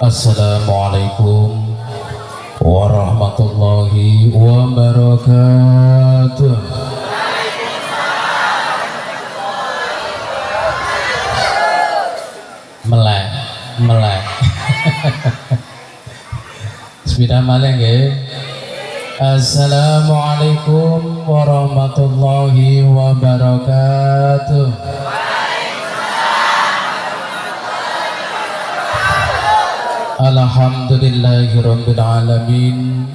Assalamualaikum warahmatullahi wabarakatuh. Melek, melek. Sepeda malih nggih. Assalamualaikum warahmatullahi wabarakatuh. Alhamdulillahirabbil alamin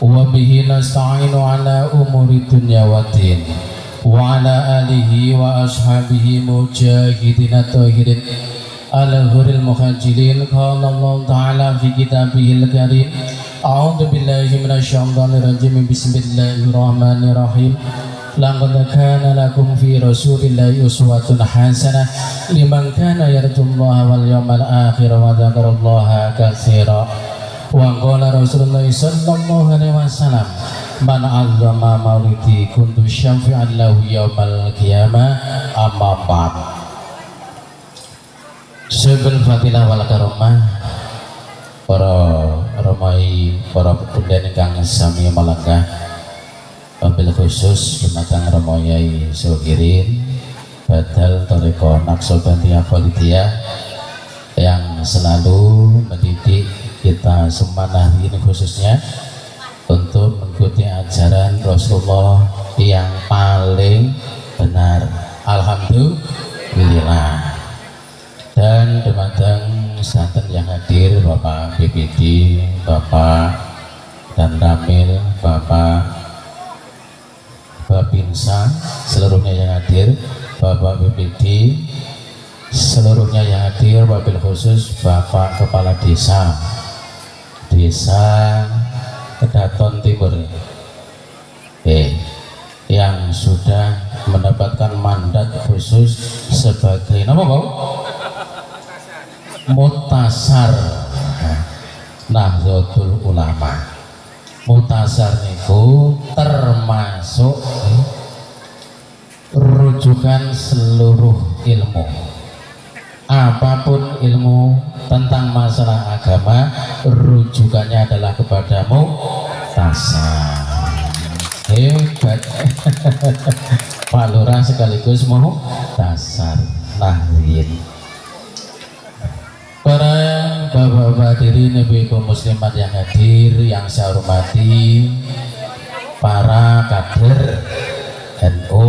wa bihi nasta'inu ala umuri dunya waddin wa ala alihi wa ashabihi mujahidin tahirin ala ghuril muhajirin. Qala Allah ta'ala fi kitabihil karim a'udzu billahi minasyaitonir rajim bismillahirrahmanirrahim. Laqad kana lakum fi rasulillahi uswatun hasanah liman kana yarjullaha wal yawmal akhir wa dzakarallaha katsira. Wa qala Rasulullah sallallahu alaihi wasallam man 'azzama maulidi kuntu syafi'an lahu yaumal qiyamah. Amma ba'd. Sebelum fatilah wal karamah para ramai para pemuda ingkang sami malangkah, wabil khusus dumateng Romo Yai Sugirin Badal Toriko Naksobandia Politia yang selalu mendidik kita semua hari ini khususnya untuk mengikuti ajaran Rasulullah yang paling benar. Alhamdulillah. Dan dumateng santen yang hadir Bapak BPD, Bapak dan Ramil, Bapak Babinsa, seluruhnya yang hadir, Bapak BPD, seluruhnya yang hadir, wabil khusus Bapak Kepala Desa Kedaton Timur yang sudah mendapatkan mandat khusus sebagai nama Bang? Mutasar Nahdlatul Ulama. Mutasar niku termasuk rujukan seluruh ilmu. Apapun ilmu tentang masalah agama, rujukannya adalah kepada Mutasar. Hebat. Pak Lurah sekaligus Mutasar Nahdlin. Para bapak-bapak hadirin, ibu-ibu muslimat yang hadir, yang saya hormati, para kader NU,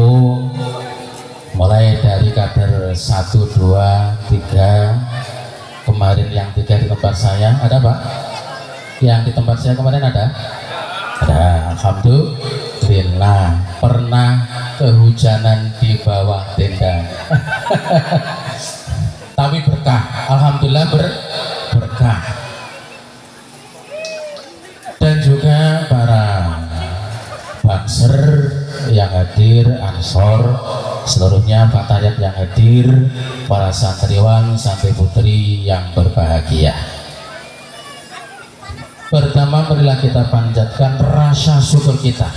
mulai dari kader 1, 2, 3, kemarin yang 3 di tempat saya, ada Pak? Yang di tempat saya kemarin ada? Ada, alhamdulillah. Pernah kehujanan di bawah tenda. Tapi berkah, alhamdulillah berkah. Dan juga para banser yang hadir, ansor, seluruhnya fatayat yang hadir, para santriwan, santri putri yang berbahagia. Pertama, marilah kita panjatkan rasa syukur kita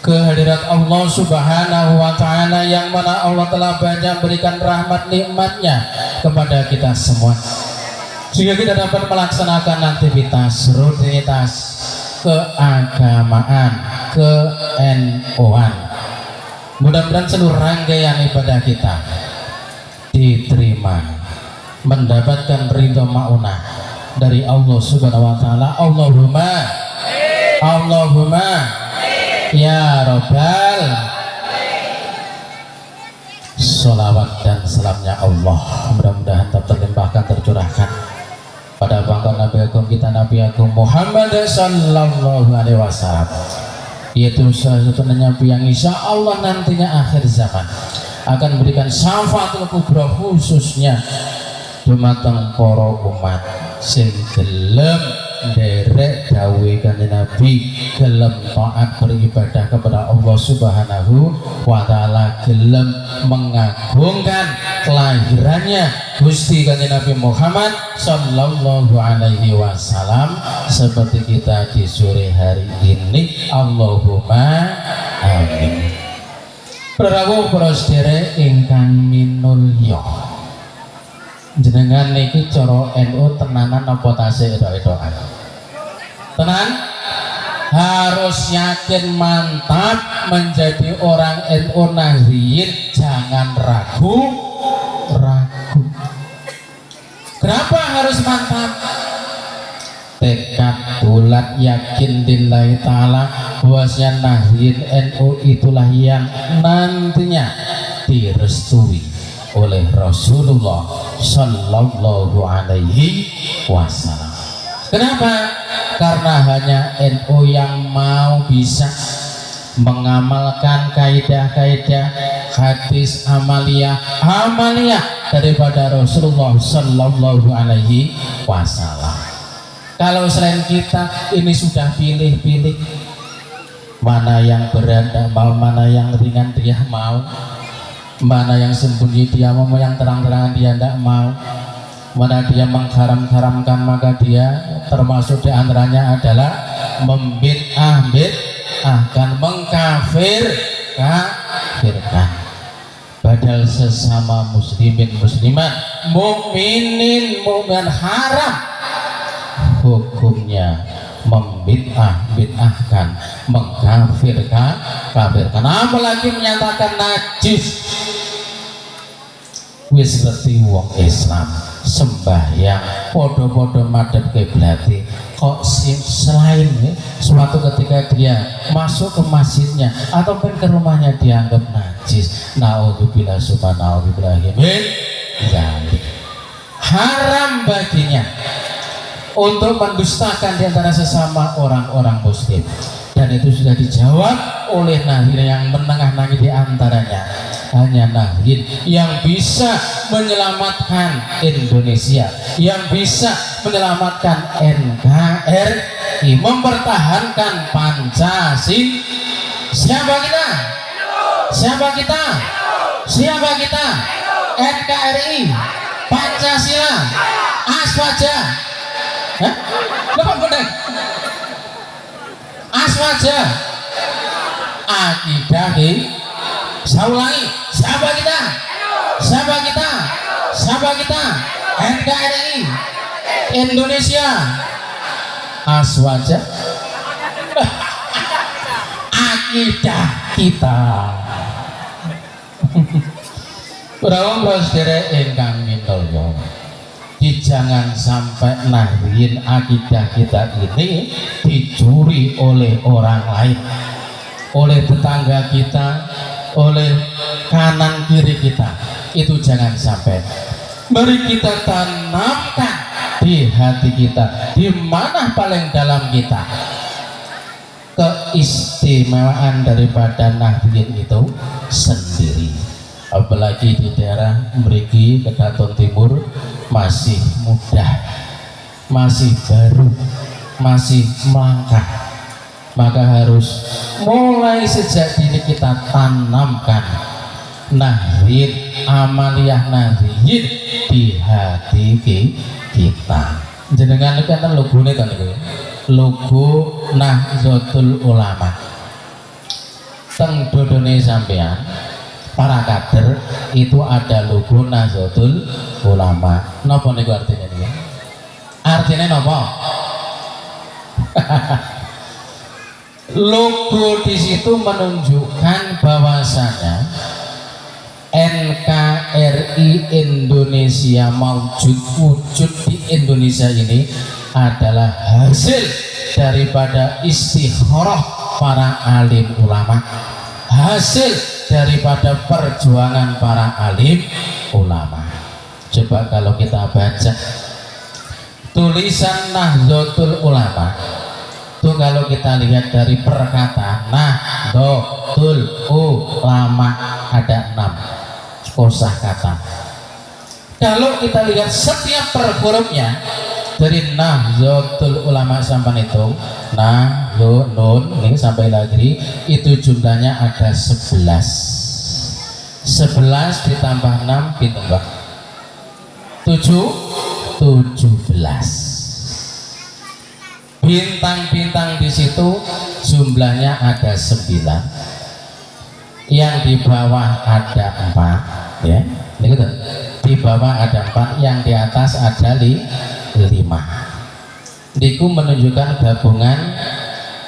kehadirat Allah Subhanahu wa Ta'ala, yang mana Allah telah banyak berikan rahmat nikmatnya kepada kita semua, sehingga kita dapat melaksanakan aktivitas rutinitas keagamaan, ke-NU-an. Mudah-mudahan seluruh rangkaian ibadah kita diterima, mendapatkan ridho maunah dari Allah Subhanahu wa Ta'ala. Allahumma ya Rabbal. Sholawat dan salamnya Allah mudah-mudahan terlimpahkan, tercurahkan pada bangkang Nabi Agung kita, Nabi Agung Muhammad sallallahu alaihi wasallam, yaitu salah satu Nabi yang insya Allah nantinya akhir zaman akan memberikan syafaatul kubra, khususnya dumateng para umat sing gelem derek dawe kanjeng Nabi, gelem taat beribadah kepada Allah Subhanahu wa Ta'ala, gelem mengagungkan kelahirannya Gusti kanjeng Nabi Muhammad sallallahu alaihi wasallam, seperti kita di sore hari ini. Allahumma amin. Prawu para sedherek ingkang minulya, jenengan niki cara NU tenanan apa tasih edok-edokan? Tenan? Harus yakin mantap menjadi orang NU Nahdliyin, jangan ragu. Kenapa harus mantap? Tekad bulat yakin lillahi ta'ala bahwasanya Nahdliyin NU itulah yang nantinya direstui oleh Rasulullah Sallallahu Alaihi Wasallam. Kenapa? Karena hanya NU yang mau bisa mengamalkan kaidah-kaidah hadis amaliyah daripada Rasulullah Sallallahu Alaihi Wasallam. Kalau selain kita ini sudah pilih-pilih, mana yang berat mau, mana yang ringan dia mau, mana yang sembunyi dia mau, yang terang-terangan dia tidak mau, mana dia mengharam-haramkan maka dia termasuk diantaranya adalah membid'ahkan, mengkafirkan. Padahal sesama muslimin muslimat, mukminin mukmin haram hukumnya membid'ahkan, mengkafirkan, apalagi menyatakan najis. Wis ngerti wong Islam sembahyang podo-podo madhep kiblate, kok selain suatu ketika dia masuk ke masjidnya ataupun ke rumahnya dianggap najis, naudzubillah subhanallahi haram baginya untuk mendustakan di antara sesama orang-orang muslim. Dan itu sudah dijawab oleh Nahdliyin yang menengah-nengahi di antaranya. Hanya Nahdliyin yang bisa menyelamatkan Indonesia, yang bisa menyelamatkan NKRI, mempertahankan Pancasila. Siapa kita? Siapa kita? Siapa kita? NKRI, Pancasila, Aswaja. Bapak Bundang Aswaja, akidah. Saya ulangi, siapa kita? Siapa kita? Siapa kita? NKRI Indonesia, Aswaja, akidah kita. Prawa sedherek ingkang minulya, jangan sampai Nahdliyin akidah kita ini dicuri oleh orang lain, oleh tetangga kita, oleh kanan kiri kita. Itu jangan sampai. Mari kita tanamkan di hati kita, di mana paling dalam kita, keistimewaan daripada Nahdliyin itu sendiri. Apalagi di daerah mriki Kedaton Timur masih mudah, masih baru, masih melangkah, maka harus mulai sejak dini kita tanamkan Nahdliyin, amaliyah Nahdliyin di hati kita. Jenengan kan logone kan itu, logo Nahdlatul Ulama teng dodone sampean para kader itu ada logo Nahdlatul Ulama. Napa niku artinya niku? Artinya napa? Logo di situ menunjukkan bahwasanya NKRI Indonesia wujud di Indonesia ini adalah hasil daripada istikharah para alim ulama, hasil daripada perjuangan para alim ulama. Coba kalau kita baca tulisan Nahdlatul Ulama itu, kalau kita lihat dari perkataan Nahdlatul Ulama ada 6 kosakata. Kalau kita lihat setiap per hurufnya dari Nahdlatul Ulama sampai itu Nahdlatul ini sampai lagi itu jumlahnya ada 11 ditambah 6 pinten Pak? 17. Bintang-bintang di situ jumlahnya ada 9. Yang di bawah ada 4 ya. Ini gitu. di bawah ada 4, yang di atas ada 5. Niku menunjukkan gabungan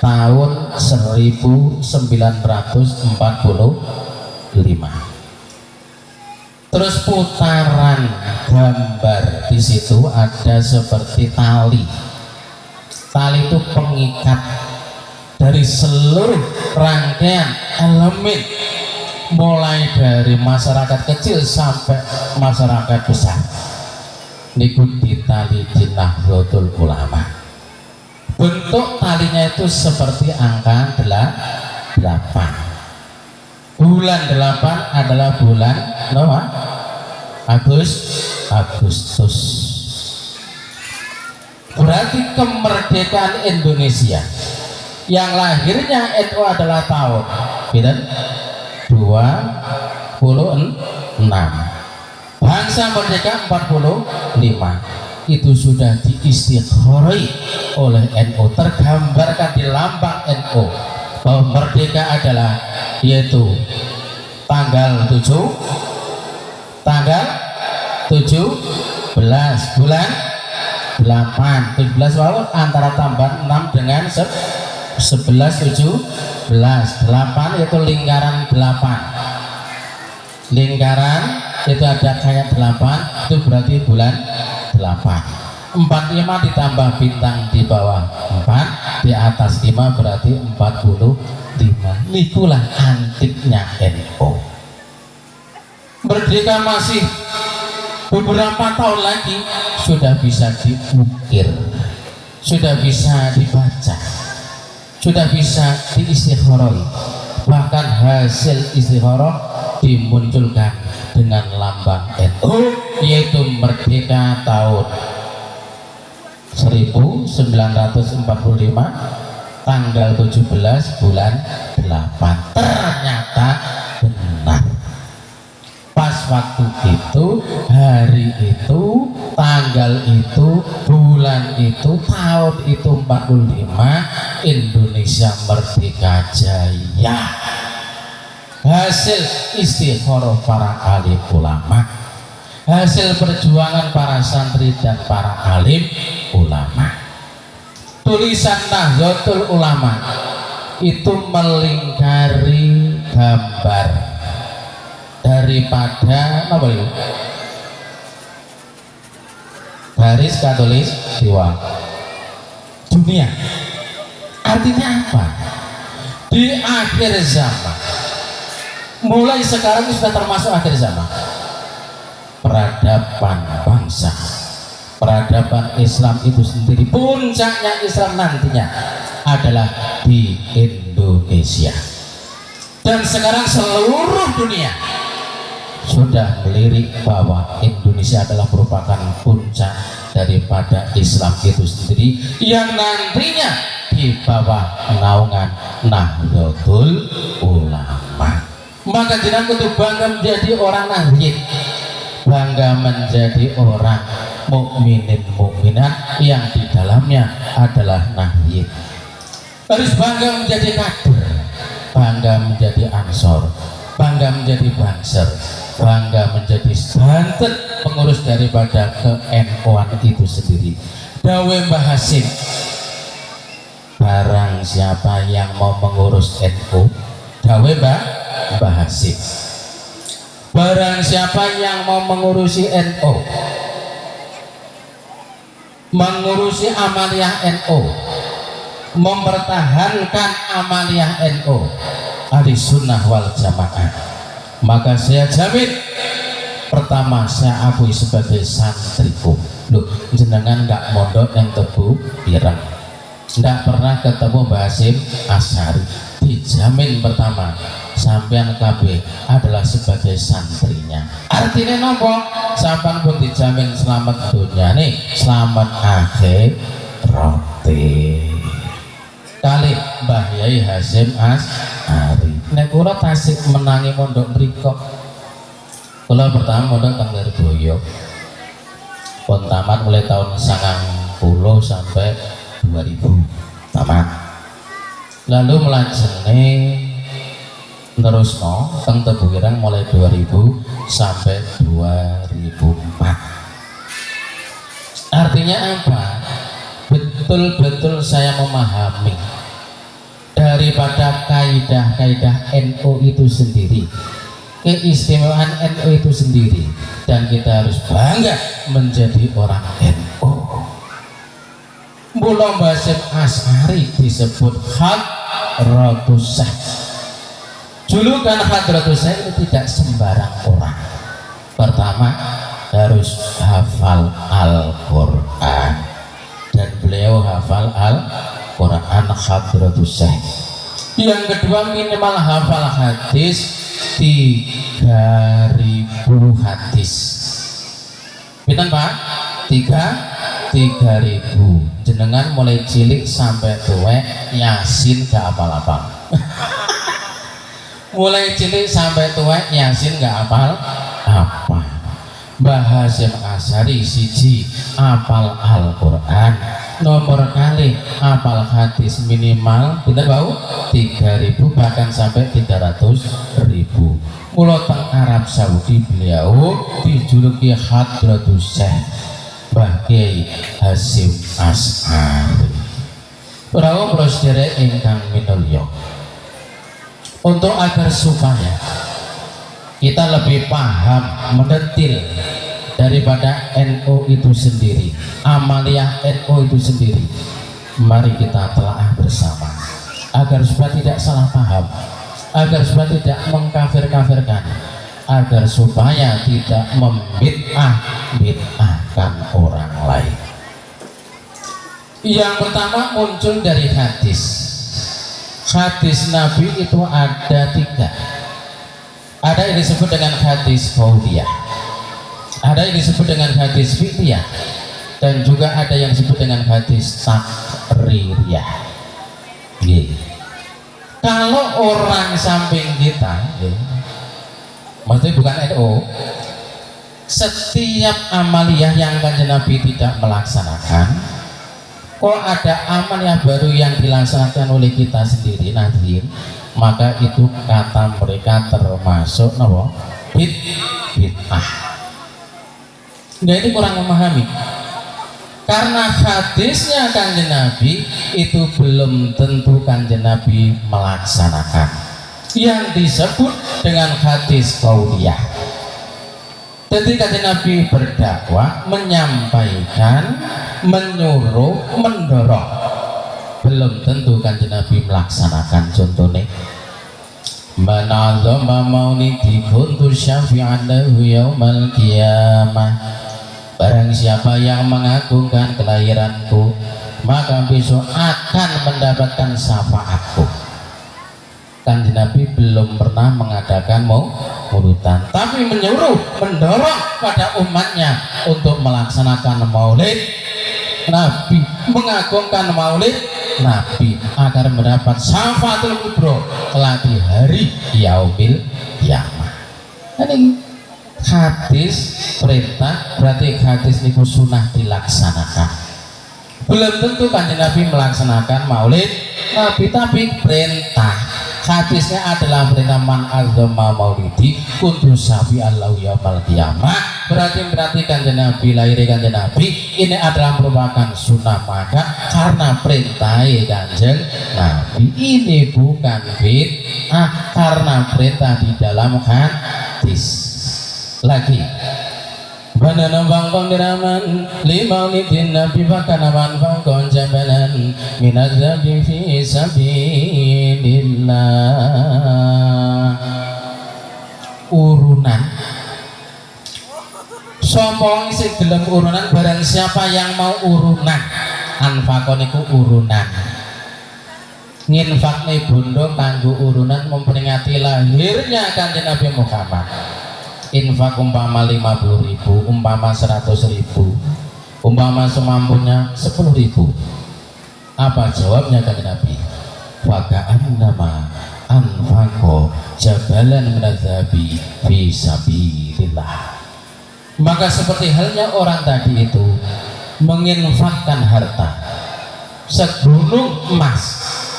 tahun 1945. Terus putaran gambar di situ ada seperti tali. Tali itu pengikat dari seluruh rangkaian elemen, mulai dari masyarakat kecil sampai masyarakat besar. Niku ditali di Nahdlatul Ulama. Bentuk talinya itu seperti angka 8. Bulan 8 adalah bulan Agustus. Berarti kemerdekaan Indonesia yang lahirnya NU adalah tahun 26. Bangsa merdeka 45. Itu sudah diistikharoi oleh NU, tergambarkan di lambang NU bahwa merdeka adalah yaitu tanggal 17 bulan 8. 17 lalu antara tambah 6 dengan 11 17 8 yaitu lingkaran 8. Lingkaran itu ada kayak 8, itu berarti bulan 8. 45 ditambah bintang di bawah 4, di atas 5 berarti 45. Itulah antiknya NU. Merdeka masih beberapa tahun lagi sudah bisa diukir, sudah bisa dibaca, sudah bisa diistikharoi. Bahkan hasil istikharah dimunculkan dengan lambang NU, yaitu merdeka tahun 1945 tanggal 17 bulan 8. Ternyata benar. Pas waktu itu, hari itu, tanggal itu, bulan itu, tahun itu 45, Indonesia merdeka jaya. Hasil istikharah para alim ulama, hasil perjuangan para santri dan para alim ulama. Tulisan Nahdlatul Ulama itu melingkari gambar daripada apa itu? Garis Katolik jiwa dunia. Artinya apa? Di akhir zaman, mulai sekarang sudah termasuk akhir zaman, peradaban bangsa, peradaban Islam itu sendiri, puncaknya Islam nantinya adalah di Indonesia. Dan sekarang seluruh dunia sudah melirik bahwa Indonesia adalah merupakan puncak daripada Islam itu sendiri, yang nantinya di bawah naungan Nahdlatul Ulama. Maka jenengan kudu bangga menjadi orang Nahdlatul, bangga menjadi orang mukminin mukminat yang di dalamnya adalah Nahdlatul. Harus bangga menjadi kader, bangga menjadi ansor, bangga menjadi banser, bangga menjadi banten, pengurus daripada ke-NU-an itu sendiri. Dawe Mbah Hasim, barang siapa yang mau mengurus NU, dawe Mbah Hasim, barang siapa yang mau mengurusi NU, mengurusi amaliyah NU, mempertahankan amaliyah NU ahli sunnah wal jamaah, maka saya jamin, pertama saya akui sebagai santriku. Loh, jenengan nggak mondok yang tebu ireng, nggak pernah ketemu Mbah Hasim Asy'ari, dijamin pertama sampean KB adalah sebagai santrinya. Artinya nopo? Sampean pun dijamin selamat dunia nih, selamat akhirat. Kali Mbah Yai Hasim Asy'ari. Nek kula tasik menangi mondok mriko. Kula pertama mondok teng Lirboyo. Pun tamat mulai tahun 90 sampai 2000 tamat. Lalu melajene terus no teng Tebuireng mulai 2000 sampai 2004. Artinya apa? Betul-betul saya memahami daripada kaidah-kaidah NU itu sendiri, keistimewaan NU itu sendiri, dan kita harus bangga menjadi orang NU. Mula Basim Asy'ari disebut Hadratus Syekh. Julukan Hadratus Syekh itu tidak sembarang orang. Pertama, harus hafal Al-Quran, dan beliau hafal Al-Quran Hadratus Syekh. Yang kedua, minimal hafal hadis 3000 hadis. Pinten Pak? 3000. Jenengan mulai cilik sampai tuwek Yasin gak apal-apal. Mulai cilik sampai tuwek Yasin gak apal apa. Mbah Hasyim Asy'ari siji apal Al-Quran, nomor kali apal hadis minimal pinten bau 3000 bahkan sampai 300.000. Mula teng Arab Saudi beliau dijuluki Hadratus Syekh Mbah Kyai Hasyim Asy'ari. Para sedherek ingkang minulya, untuk agar supaya kita lebih paham mendetil daripada NU itu sendiri, amaliyah NU itu sendiri, mari kita telaah bersama agar supaya tidak salah paham, agar supaya tidak mengkafir-kafirkan, agar supaya tidak membid'ah-bid'ahkan orang lain. Yang pertama muncul dari hadis. Hadis Nabi itu ada 3. Ada yang disebut dengan hadis qauliyah, ada yang disebut dengan hadis fi'liyah, dan juga ada yang disebut dengan hadis takririyah. Kalau orang samping kita, maksudnya bukan NU, setiap amaliyah yang Kanjeng Nabi tidak melaksanakan, kok ada amaliyah baru yang dilaksanakan oleh kita sendiri nanti, maka itu kata mereka termasuk bid'ah. Nah, ini kurang memahami, karena hadisnya Kanjeng Nabi itu belum tentu Kanjeng Nabi melaksanakan yang disebut dengan hadis qauliyah. Jadi Kanjeng Nabi berdakwah, menyampaikan, menyuruh, mendorong, belum tentu Kanjeng Nabi melaksanakan. Contohnya, man 'azzama maulidi kuntu syafi'an lahu yaumal qiyamah. Barang siapa yang mengagungkan kelahiranku, maka besok akan mendapatkan syafaatku. Kanjeng Nabi belum pernah mengadakan maulidan, tapi menyuruh, mendorong pada umatnya untuk melaksanakan maulid Nabi, mengagungkan maulid Nabi agar mendapat syafaatul kubra kelak di hari yaumil qiyamah. Ini hadis perintah, berarti hadis niku sunah dilaksanakan. Belum tentu Kanjeng Nabi melaksanakan maulid Nabi, tapi perintah. Hadisnya adalah perintah man azzama maulidi kuntu syafi'an lahu yaumal qiyamah. Berarti Kanjeng Nabi, lahir Kanjeng Nabi ini adalah merupakan sunnah, maka karena perintah Kanjeng Nabi ini bukan bid'ah, karena perintah di dalam hadis. Lagi Banana bangkong diraman lima ulidin nabi bakana bangkong jabalan minazzabi fi sabilillah. Urunan sapa isi gelem urunan, barang siapa yang mau urunan, anfakon iku urunan, nginfakne bondo kanggo urunan memperingati lahirnya Kanjeng Nabi Muhammad. Infak umpama 50.000, umpama 100.000, umpama semampunya 10.000. Apa jawabnya Kanjeng Nabi? Faka'annama anfaqo jabalan minadzabi fi sabilillah. Maka seperti halnya orang tadi itu menginfakkan harta segunung emas.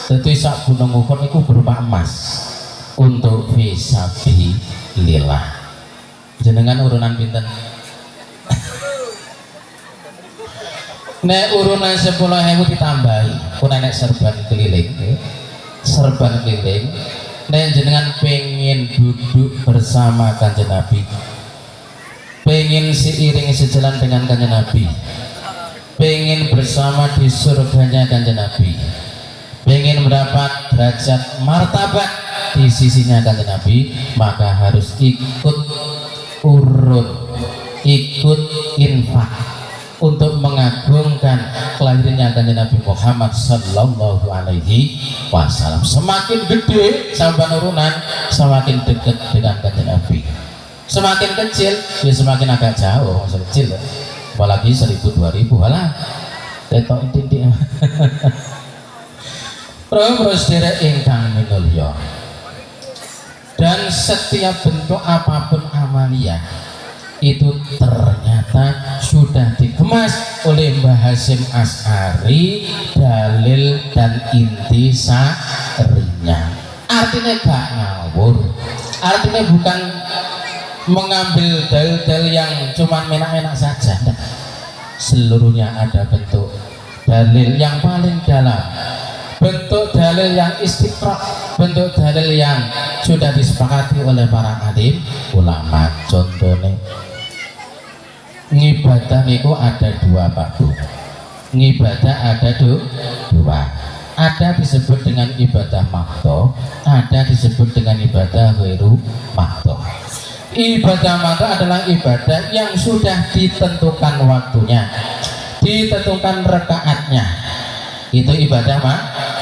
Jadi sak gunung ukur itu berupa emas. untuk fisabilillah. Jenengan urunan pinten? Nek urunan 10.000 ditambahi, pun nek serban keliling. Nek jenengan pengen duduk bersama Kanjeng Nabi, pengen seiring sejalan dengan Kanjeng Nabi, pengen bersama di surganya Kanjeng Nabi, pengen mendapat derajat martabat di sisinya Kanjeng Nabi, maka harus ikut urut, ikut infak untuk mengagungkan kelahirannya Kanjeng Nabi Muhammad sallallahu alaihi wasallam. Semakin gede sampai urunan, semakin dekat dengan Kanjeng Nabi. Semakin kecil, ya semakin agak jauh. Masa kecil, apalagi 1000 2000 halah. Tetok inti-inti. Sedherek ingkang minulya. Dan setiap bentuk apapun amalia itu ternyata sudah dikemas oleh Mbah Hasyim Asy'ari, dalil dan inti sarinya. Artinya gak ngawur, artinya bukan mengambil dalil-dalil yang cuman enak-enak saja. Seluruhnya ada bentuk dalil yang paling dalam, bentuk dalil yang istiqra', bentuk dalil yang sudah disepakati oleh para alim ulama. Contohnya ngibadah itu ada dua, Pak Bu. Ngibadah ada dua. Ada disebut dengan ibadah makto, ada disebut dengan ibadah ghairu makto. Ibadah makto adalah ibadah yang sudah ditentukan waktunya, ditentukan rakaatnya. Itu ibadah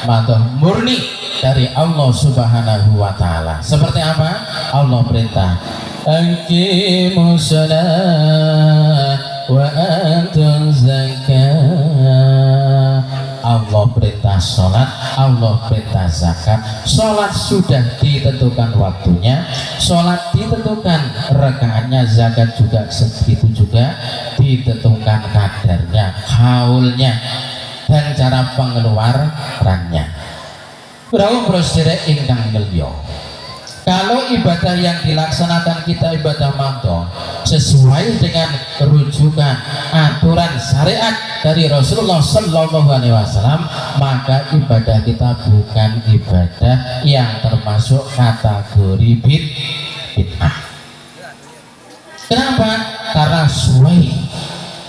makto murni dari Allah Subhanahu wa taala. Seperti apa? Allah perintah, aqimus shalah wa atuz zakah. Allah perintah sholat, Allah perintah zakat. Sholat sudah ditentukan waktunya, sholat ditentukan rakaatnya, zakat juga segitu juga ditentukan kadarnya, haulnya, dan cara pengeluarannya. Berapa sedherek ingkang mulya, kalau ibadah yang dilaksanakan kita ibadah makto sesuai dengan rujukan aturan syariat dari Rasulullah Sallallahu Alaihi Wasallam, maka ibadah kita bukan ibadah yang termasuk kategori bid'ah. Kenapa? Karena sesuai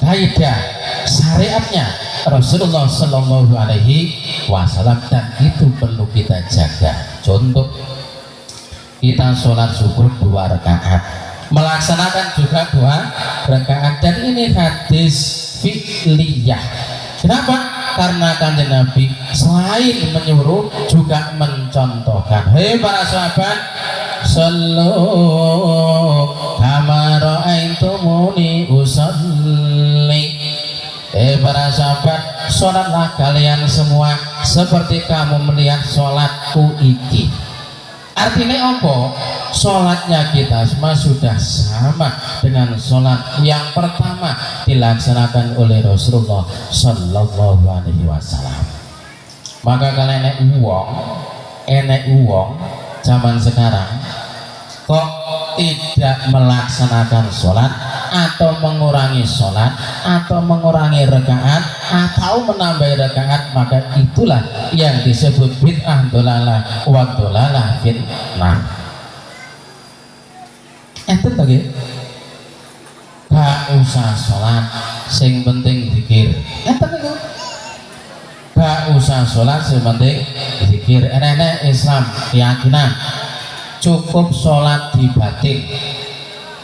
kaidah syariatnya Rasulullah Sallallahu Alaihi Wasallam, dan itu perlu kita jaga. Contoh, kita sholat subuh 2 rakaat, melaksanakan juga 2 rakaat, dan ini hadis fi'liyah. Kenapa? Karena Kanjeng Nabi selain menyuruh juga mencontohkan. Hei para sahabat, sallu kama ra'aitumuni usolli. Para sahabat, sholatlah kalian semua seperti kamu melihat sholatku iki. Artinya apa? Sholatnya kita semua sudah sama dengan sholat yang pertama dilaksanakan oleh Rasulullah Sallallahu Alaihi Wasallam. Maka kalau enek uang zaman sekarang kok tidak melaksanakan sholat, atau mengurangi sholat, atau mengurangi rakaat, atau menambah rakaat, maka itulah yang disebut bid'ah dolalah wa dolalah fitnah. Enten lagi gak usah sholat, sing penting zikir. Enten lagi gak usah sholat, sing penting zikir. Enek Islam keyakinan cukup sholat di batin,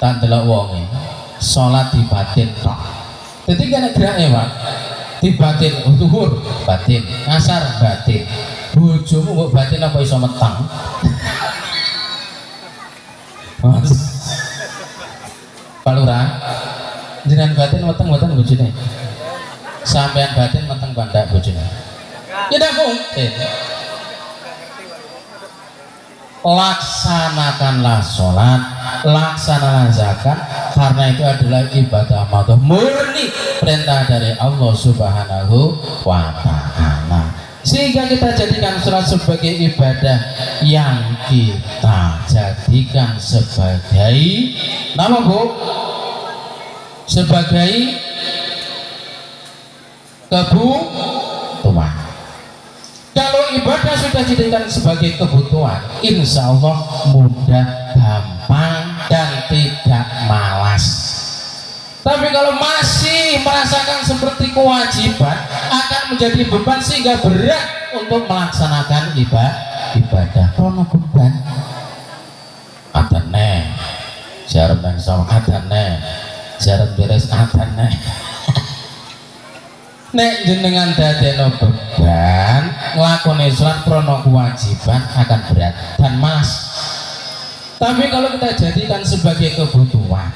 tak delok wonge sholat di batin tok. Jadi kan geraknya Pak, di batin zuhur batin, asar batin, bojomu kok batin apa iso metang? Mas Pak Lurah, jenengan batin meteng mboten bojone? Sampean batin meteng bandak bojone? Tidak mungkin. Laksanakanlah sholat, laksanakanlah zakat, karena itu adalah ibadah makto murni, perintah dari Allah Subhanahu wa ta'ala. sehingga kita jadikan sholat sebagai ibadah yang kita jadikan sebagai nama Bu, sebagai kebutuhan. Kalau ibadah sudah dijadikan sebagai kebutuhan, insya Allah mudah, gampang, dan tidak malas. Tapi kalau masih merasakan seperti kewajiban, akan menjadi beban sehingga berat untuk melaksanakan ibadah. Krono beban. Adane, jarum dan sama adane, jarum beres adane. Nek jenengan dadekno beban, nglakoni salat krono kewajiban akan berat dan malas. Tapi kalau kita jadikan sebagai kebutuhan,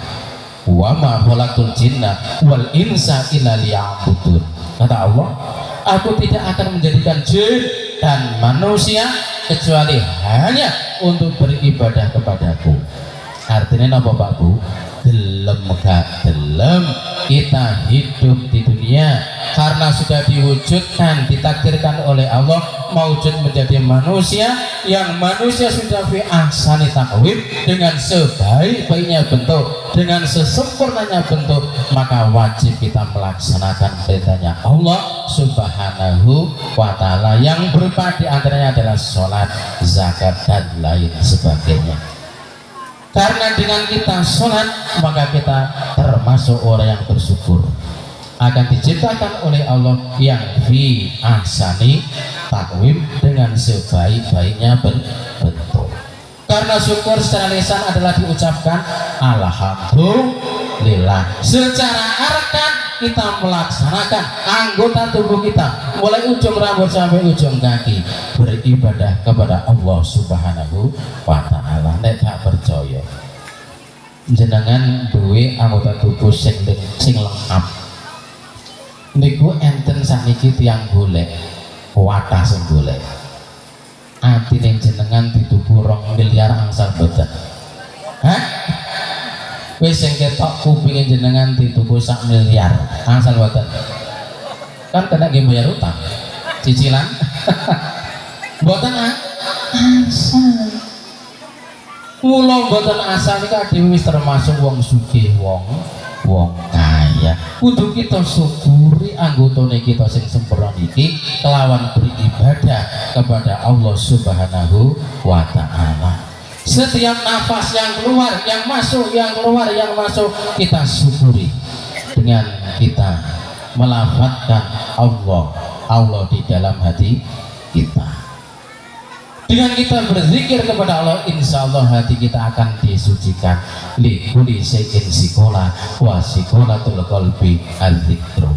wa ma khalaqtul jinna wal insa illa liya'budun. Kata Allah, aku tidak akan menjadikan jin dan manusia kecuali hanya untuk beribadah kepadaku. Artinya apa Pak Bu? Gelem gak gelem kita hidup di dunia karena sudah diwujudkan, ditakdirkan oleh Allah mewujud menjadi manusia, yang manusia sudah fi ahsani taqwim, dengan sebaik-baiknya bentuk, dengan sesempurnanya bentuk, maka wajib kita melaksanakan perintahnya Allah Subhanahu wa ta'ala yang berupa di antaranya adalah sholat, zakat, dan lain sebagainya. Karena dengan kita sholat, maka kita termasuk orang yang bersyukur, akan diciptakan oleh Allah yang fi ahsani takwim, dengan sebaik-baiknya bentuk. Karena syukur secara lisan adalah diucapkan alhamdulillah. Secara arkan kita melaksanakan anggota tubuh kita mulai ujung rambut sampai ujung kaki beribadah kepada Allah Subhanahu wa ta'ala. Nek gak percaya, jenengan duwe anggota tubuh sing lengkap niku enten sakniki tiyang golek wadah sing golek atine jenengan dituku 2 miliar angsal boten. Hah? Wis sing ketok kupinge jenengan dituku 1 miliar angsal boten. Kan kena nggih bayar utang. Cicilan. Boten asal. Mula boten asal iki dhewe wis termasuk wong sugih, wong kaya. Kudu kita syukuri anggotane kita sing sempurna iki kelawan beribadah kepada Allah Subhanahu wa ta'ala. Setiap nafas yang keluar, yang masuk, yang keluar, yang masuk, kita syukuri dengan kita melafadzkan Allah di dalam hati kita. Dengan kita berzikir kepada Allah, insya Allah hati kita akan disucikan. Li kulli syai'in sikola wa sikolatul qalbi al-dzikru.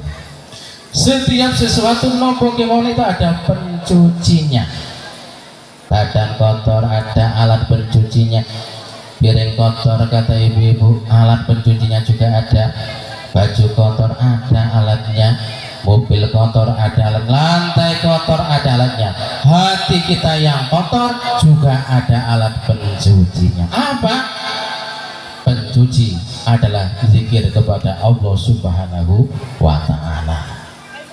Setiap sesuatu nopo kemauan itu ada pencucinya. Badan kotor ada alat pencucinya, piring kotor kata ibu-ibu alat pencucinya juga ada, baju kotor ada alatnya, mobil kotor ada alat, lantai kotor ada alatnya, hati kita yang kotor juga ada alat pencucinya. Apa? Pencuci adalah zikir kepada Allah Subhanahu wa ta'ala.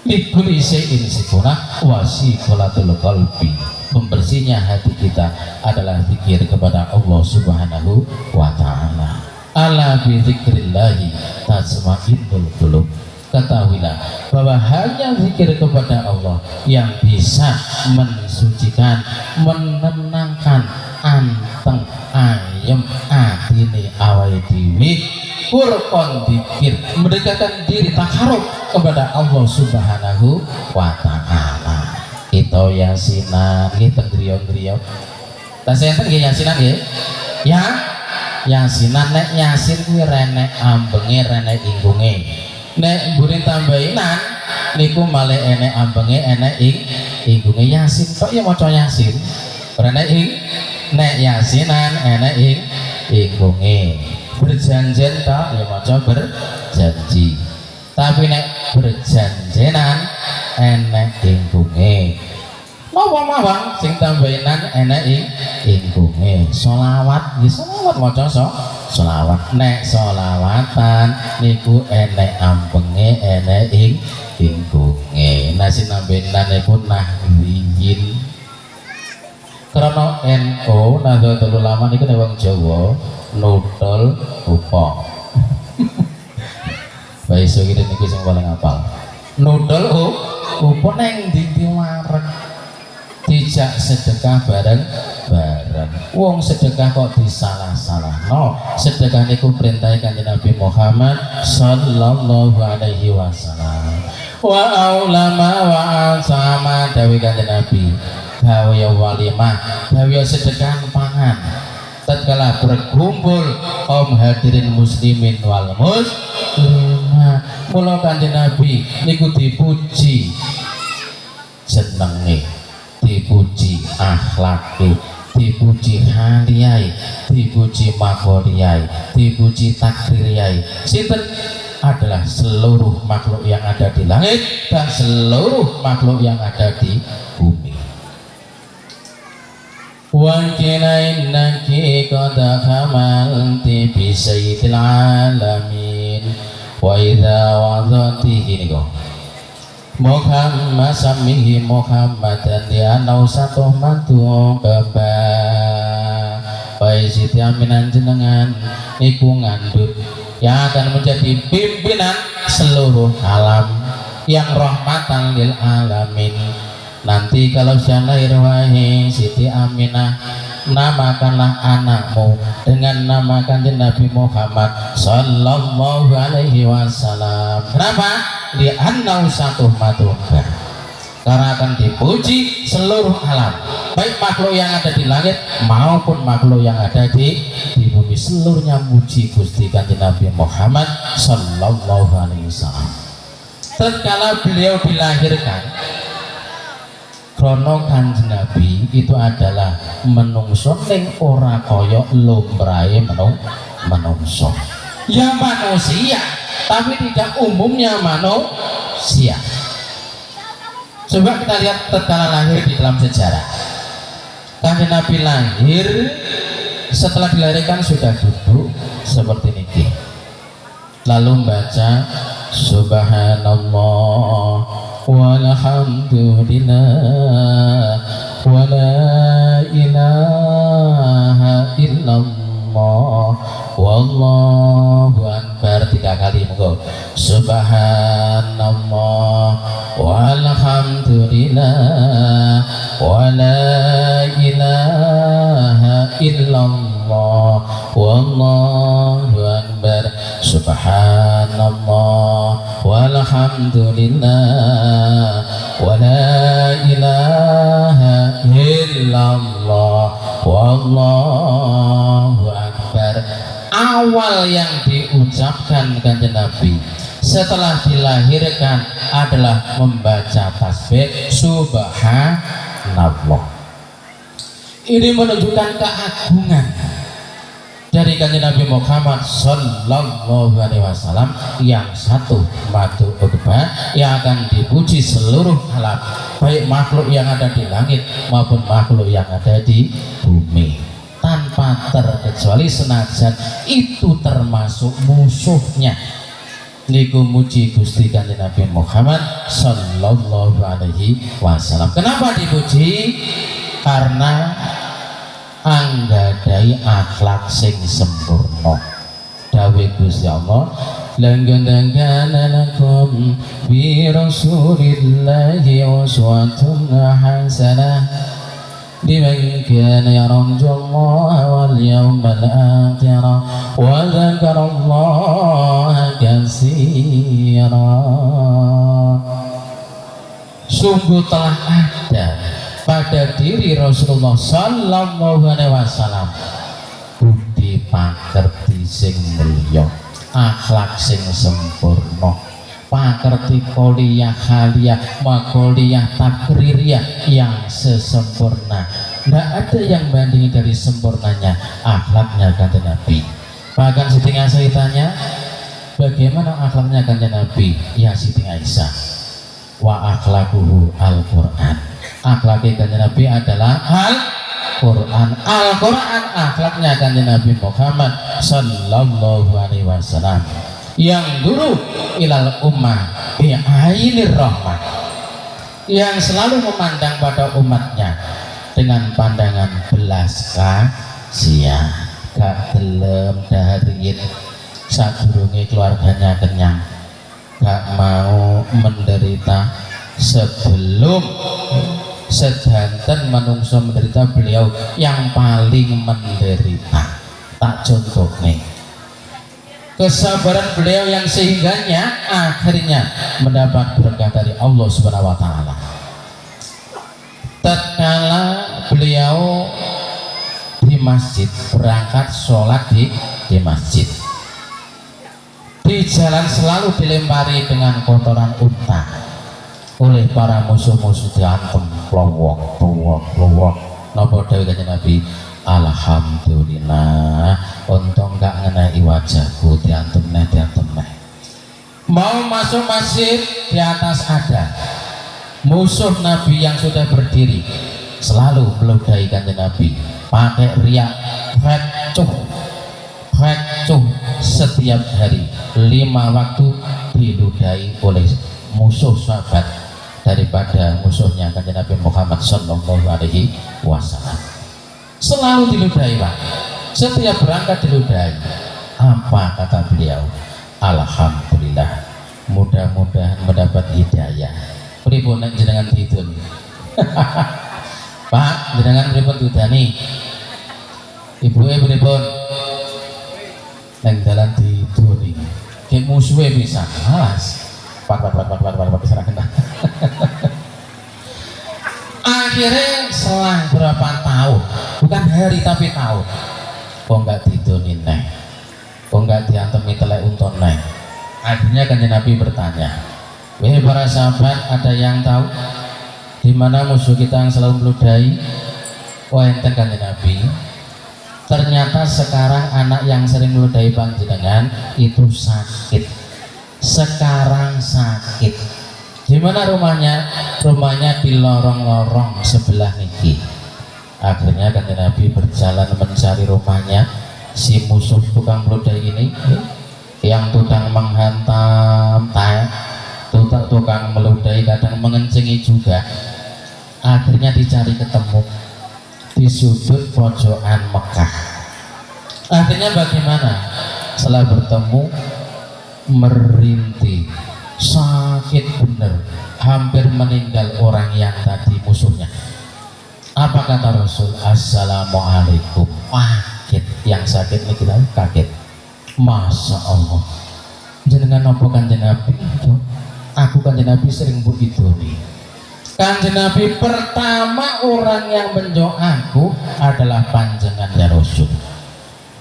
Likuli syai'in sikuna wa sikolatul qalbi. Pembersihnya hati kita adalah zikir kepada Allah Subhanahu wa ta'ala. Ala bi zikrillahi tasma'innul qulub. Ketahuilah bahwa hanya zikir kepada Allah yang bisa mensucikan, menenangkan anteng ayem atine awake dhewe, kurkon dikir, mendekatkan diri takarub kepada Allah Subhanahu wa ta'ala. Kita yasinan kita griya-griya. Tas enten nggih yasinan nggih? Ya, yasinan nek yasin kuwi renek ambenge, renek ingkunge. Nek mburi tambahinan niku malih enek ambenge, enek ingkunge. Yasin kok ya maca yasin. Renek nek yasinan enek ingkunge. Berjanjian tok ya maca berjanji. Tapi nek berjanjenan enek ingkunge. Napa-napa sing tambahinan enek ingkunge. Sholawat nggih, sholawat maca sholawat. Nek sholawatan niku enek ampenge, enek ingkunge. Nah sinambenan niku nahwi nabiyyin. Karena NU Nahdlatul Ulama niku nek wong Jawa nudul upa. Bae iso iki niki sing paling apal. Nudul upa neng ndi wareg. Dijak sedekah bareng-bareng. Wong sedekah kok disalah-salahno. Sedekah niku perintah Kanjeng Nabi Muhammad sallallahu alaihi wasallam. Wa aulama wa sama dawuh Kanjeng Nabi. Gawe walimah, gawe sedekah pangan. Tatkala berkumpul kaum hadirin muslimin wal muslimah, mula Kanjeng Nabi niku dipuji jenenge, dipuji akhlake, dipuji haliyai, dipuji makoliyai, dipuji takdiriyai. Sinten adalah seluruh makhluk yang ada di langit dan seluruh makhluk yang ada di bumi. Wa innaki qad kamalti bi sayyidil alamin wa idza wadatihi niku Muhammad samihi Muhammadan ya nausatuh matu keba bae siti aminan jenengan niku ngandut yang akan menjadi pimpinan seluruh alam yang rahmatan lil alamin. Nanti kalau lahir wahai Siti Aminah, namakanlah anakmu dengan nama Kanjeng Nabi Muhammad sallallahu alaihi wasallam. Kenapa? Li'annau satu matuba. Karena akan dipuji seluruh alam, baik makhluk yang ada di langit maupun makhluk yang ada di bumi, seluruhnya muji Gusti Kanjeng Nabi Muhammad sallallahu alaihi wasallam. Tatkala beliau dilahirkan, krono Kanjeng Nabi itu adalah menungso ning ora kaya lumrahe menungso. Ya manusia, tapi tidak umumnya manusia. Coba kita lihat tatkala lahir di dalam sejarah. Kanjeng Nabi lahir, setelah dilahirkan sudah duduk seperti ini. Lalu membaca Subhanallah walhamdulillah wa la ilaha illallah wallahu akbar 3 kali. Monggo. Subhanallah walhamdulillah wa la ilaha illallah wallahu akbar. Subhanallah walhamdulillah wa la ilaha illallah wallahu akbar. Awal yang diucapkan Kanjeng Nabi setelah dilahirkan adalah membaca tasbih subhanallah. Ini menunjukkan keagungan dari Kanjeng Nabi Muhammad sallallahu alaihi wasallam yang satu madu ukba, yang akan dipuji seluruh alam, baik makhluk yang ada di langit maupun makhluk yang ada di bumi, tanpa terkecuali, senajan itu termasuk musuhnya. Niku muji Gusti Kanjeng Nabi Muhammad sallallahu alaihi wasallam. Kenapa dipuji? Karena anggadai akhlak sing sempurna. Dawuh Gusti Allah, laqad kana lakum bi rasulillahi uswatun hasanah liman kana yarjullaha wal yawmal akhir wa dzakarallaha katsira. Sungguh telah ada pada diri Rasulullah sallallahu alaihi wasallam budi pakerti sing mulya, akhlak sing sempurna, pakerti koliyah haliyah makoliyah takririyah yang sesempurna. Tidak ada yang bandingi dari sempurnanya akhlaknya Kanjeng Nabi. Bahkan Siti Aisyah ditanya, bagaimana akhlaknya Kanjeng Nabi? Ya Siti Aisyah, wa akhlaquhu al-Qur'an. Akhlaknya Kanjeng Nabi adalah Al-Quran. Al-Quran akhlaknya Kanjeng Nabi Muhammad sallallahu alaihi wasallam yang dulu ilal ummah bi'ainir rahmah. yang selalu memandang pada umatnya dengan pandangan belas kasihan, gak gelem dahariin sadurunge keluarganya kenyang, gak mau menderita sebelum sedanten manungsa menderita, beliau yang paling menderita. Tak contoh nih kesabaran beliau yang sehingganya akhirnya mendapat berkah dari Allah Subhanahu wa taala. Tatkala beliau di masjid, berangkat sholat di masjid, di jalan selalu dilempari dengan kotoran unta oleh para musuh-musuh, diantem plowok napa dawuh Kanjeng Nabi, alhamdulillah untung gak ngenai wajahku, diantem neh. Mau masuk masjid, di atas ada musuh Nabi yang sudah berdiri selalu meludahi Kanjeng Nabi pakai riak fecuh setiap hari 5 waktu diludahi oleh musuh sahabat daripada musuhnya Kanjeng Nabi Muhammad Sallallahu Alaihi Wasallam. Selalu diludahi Pak, setiap berangkat diludahi. Apa kata beliau? Alhamdulillah, mudah-mudahan mendapat hidayah. Pripun nek jenengan didun Pak, jenengan pripun dudani ibuke pripun neng dalan diduni ki musuhe bisa alas pak sana kena. Akhirnya selang berapa tahun, bukan hari tapi tahun, kok nggak diduni neh, kok nggak diantemi telek unton neh. Akhirnya Kanjeng Nabi bertanya, wahai para sahabat, ada yang tahu di mana musuh kita yang selalu meludahi? Oh enten Kanjeng Nabi, ternyata sekarang anak yang sering meludahi panjenengan itu sakit. Sekarang sakit. Di mana rumahnya? Rumahnya di lorong-lorong sebelah niki. Akhirnya Kanjeng Nabi berjalan mencari rumahnya si musuh tukang meludahi ini, yang tukang menghantam, tukang meludahi, kadang mengencengi juga. Akhirnya dicari ketemu di sudut pojokan Mekah. Akhirnya bagaimana? Setelah bertemu, merintih, sakit bener, hampir meninggal orang yang tadi musuhnya. Apa kata Rasul? Assalamualaikum. Kaget, yang sakit ini kita kaget. Masya Allah, jenengan apa Kanjeng Nabi? Aku Kanjeng Nabi sering begitu nih. Kanjeng Nabi pertama orang yang menjok aku adalah panjenengan ya Rasul.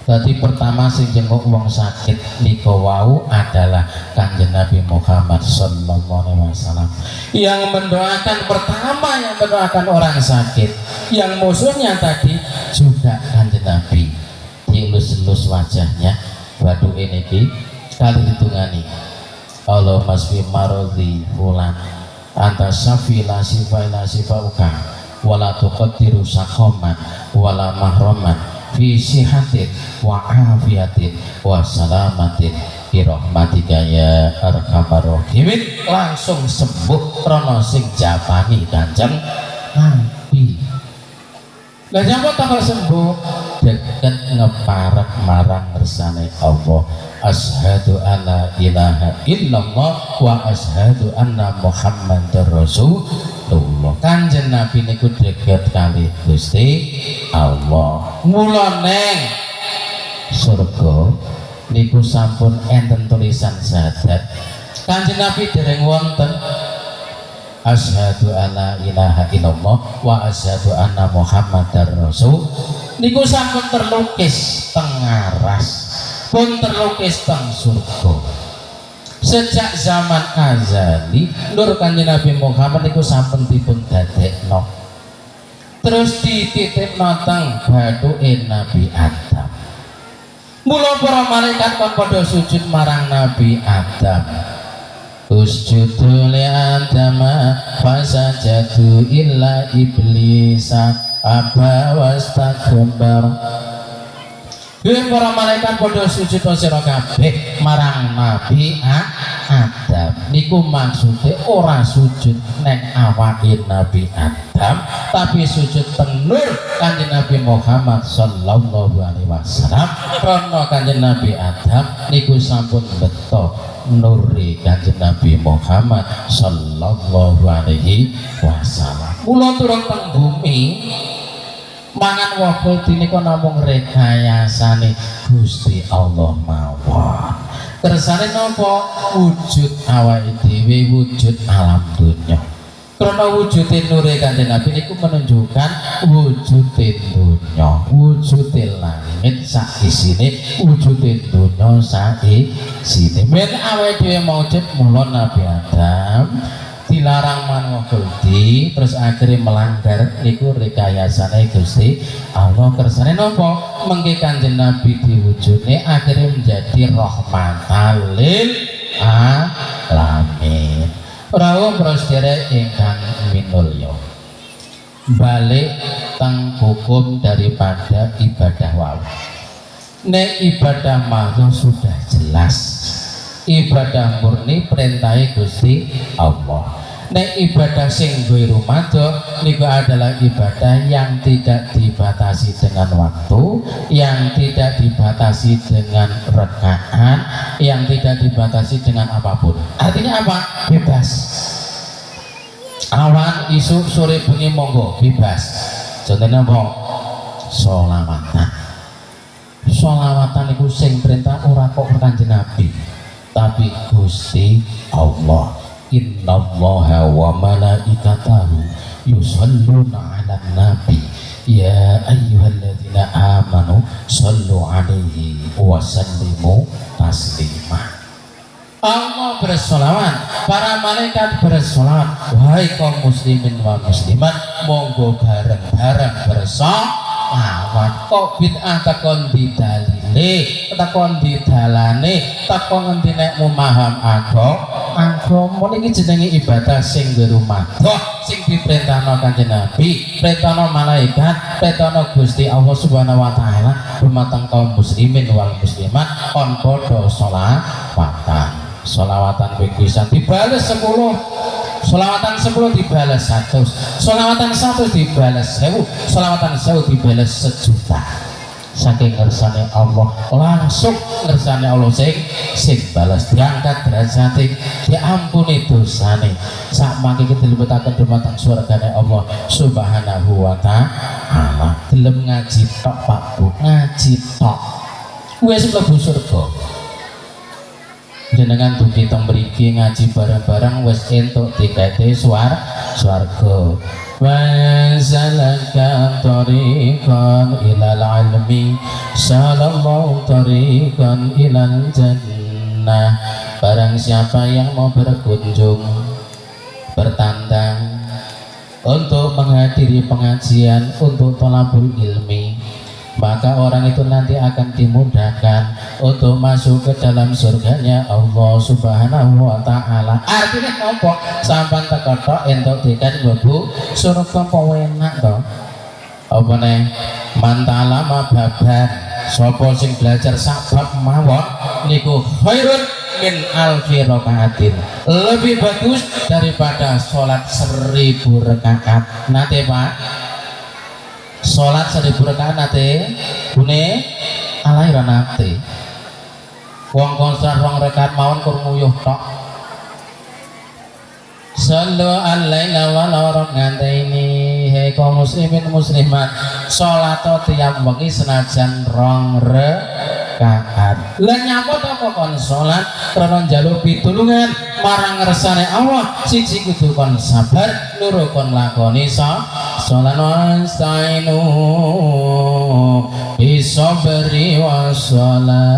Jadi pertama sing jenguk wong sakit nika wau adalah Kanjeng Nabi Muhammad sallallahu alaihi wasallam. Yang mendoakan pertama, yang mendoakan orang sakit, yang musuhnya tadi juga Kanjeng Nabi. Dielus-elus wajahnya, waduh ini kali hitungani. Allah masfi marodhi fulan anta syafila sifaila sifauka wala tuqaddiru sakhoman wala mahroman fi sihatin wa afiatin wa salamatin birahmatika ya arhamar rahimin. Langsung sembuh krono sing japani Kanjeng Nabi. Lah nyapa tanggal sembuh deket ngeparek marang ngersane Allah. Asyhadu alla ilaha illallah wa asyhadu anna Muhammadar Rasulullah. Kanjeng Nabi niku deket kali Gusti Allah. Mula neng surga niku sampun enten tulisan syahadat. Kanjeng Nabi dereng wonten asyhadu alla ilaha illallah wa asyhadu anna Muhammadar Rasul niku sampun terlukis tengaras, pun terlukis teng surga. Sejak zaman azali nur Kanjeng Nabi Muhammad niku sampun dipun dadekno, terus dititipno teng bathuke Nabi Adam. Mula para malaikat kon padha sujud marang Nabi Adam. Usjudu li Adama fasajadu illa iblisa aba wastakbar. para malaikat padha sujud sira kabeh marang Nabi Adam. Niku maksude ora sujud neng awake Nabi Adam, tapi sujud teng nur Kanjeng Nabi Muhammad sallallahu alaihi wasallam. Karena Kanjeng Nabi Adam niku sampun beto nuri Kanjeng Nabi Muhammad sallallahu alaihi wasallam. Kula turun teng bumi mangan wafel dinika namung rekayasane Gusti Allah mawon. Kersane napa? Wujud awake dhewe, wujud alam donya. Karena wujudin nure Kanjeng Nabi niku menunjukkan wujudin donya, wujudin langit sak isine, wujudin donya sak isine. Men awake dhewe maujud mula Nabi Adam dilarang manwa kulti terus akhirnya melanggar niku rekayasane Gusti Allah. Kersane napa? Mengke Kanjeng Nabi diwujudne akhirnya menjadi rahmatan lil alamin. Rawuh prostere ingkang minulya, balik teng hukum daripada ibadah wau. Nek ibadah makna sudah jelas, ibadah murni perintahe Gusti Allah. Nek ibadah sing duwe rumadha niku adalah ibadah yang tidak dibatasi dengan waktu, yang tidak dibatasi dengan rakaat, yang tidak dibatasi dengan apapun. Artinya apa? Bebas. Awan, isu, sore, bengi, monggo bebas. Contohnya apa? Sholawatan. Sholawatan niku sing perintah ora kok Kanjeng Nabi, tapi Gusti Allah. Innallaha wa malaikatahu yusholluna 'alan nabi ya ayyuhalladzina amanu shollu 'alaihi wa sallimu taslima. Allah bersolawat, para malaikat bersolawat. Wahai kaum muslimin wa muslimat, monggo bareng-bareng bersolawat. Kok bid'ah takon didalile, takon didalane, takon ngendi nek memaham agama niki jenenge ibadah sing rumadhah, sing diperintahno Kanjeng Nabi, perintahno malaikat, perintahno Gusti Allah Subhanahu wa taala dumateng kaum muslimin wal muslimat kon padha sholawatan. Sholawatan pisan dibales 10, sholawatan 10 dibales 100, sholawatan 100 dibales 1000, sholawatan 1000 dibales 1.000.000. Saking ngersane Allah, langsung ngersane Allah sing balas, diangkat derajate, diampuni dosane. Sak mangke dilebetaken dumateng surgane Allah Subhanahu wa taala. Gelem ngaji tok Pak Bu, ngaji tok wis mlebu surga. Jenengan dugi teng mriki ngaji bareng-bareng wis entuk tikete swarga. Wa salaka tariqan ilal ilmi sallallahu tariqan ilal jannah. Barang siapa yang mau berkunjung, bertandang untuk menghadiri pengajian, untuk thalabul ilmi, maka orang itu nanti akan dimudahkan untuk masuk ke dalam surganya Allah Subhanahu wa taala. Artinya apa? Sampai tekotok entuk tiket mlebu surga apa enak to? Apa nih? Mantalama babar, sapa sing belajar sabab mawon niku khairun min alfi rakaatin. Lebih bagus daripada sholat 1000 rakaat. Nate Pak? Sholat 1000 rakaat nate bune alairan nate. Wong konsrat wong rakaat mawon kur nguyuh tok. Sallu alaihi wa sallam nganteni he kaum muslimin muslimat, salat tiap wengi senajan 2 rakaat. Lah nyapa to kok kon salat krana njaluk pitulungan marang ngersane Allah. Siji kudu kon sabar, loro kon lakoni salat wastainu bisabri wassalah.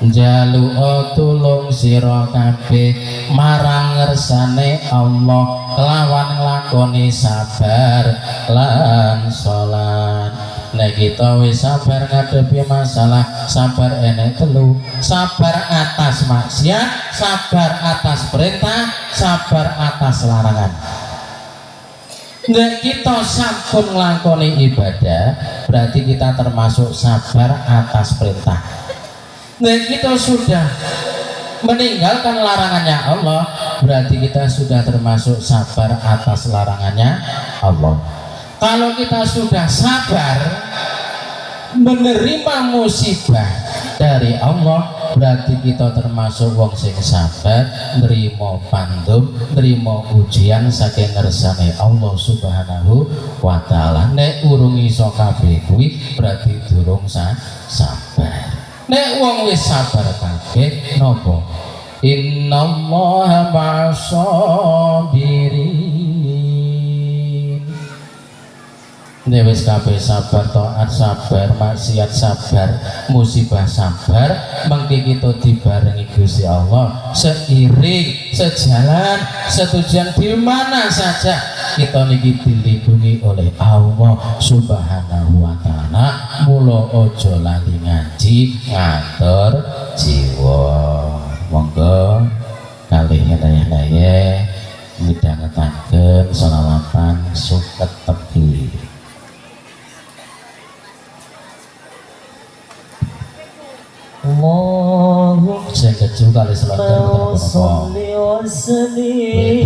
Jaluk tulung sira kabeh marang ngersane Allah kelawan nglakoni sabar lan salat. Nek kita wis sabar ngadepi masalah, sabar enek telu: sabar atas maksiat, sabar atas perintah, sabar atas larangan. Nek kita sampun nglakoni ibadah, berarti kita termasuk sabar atas perintah. Nek kita sudah meninggalkan larangannya Allah, berarti kita sudah termasuk sabar atas larangannya Allah. Kalau kita sudah sabar menerima musibah dari Allah, berarti kita termasuk wong sing sabar nerima pandum, nerima ujian saking ngersane Allah Subhanahu wa taala. Nek urung iso kabeh kuwi berarti durung sabar. Nek wong wis sabar kabeh napa? Innallaha ma'as-sabirin. Nek wis kabeh sabar, taat sabar, maksiat sabar, musibah sabar, mangke kita dibarengi Gusti Allah seiring, sejalan, setujuan di mana saja kita niki dilindungi oleh Allah Subhanahu wa taala. Mula aja lali ngaji ngatur jiwa. Monggo kalih laya-laya midhangetaken shalawatan suket tebi. Allahu sing keju kali selontar sholli wa sallim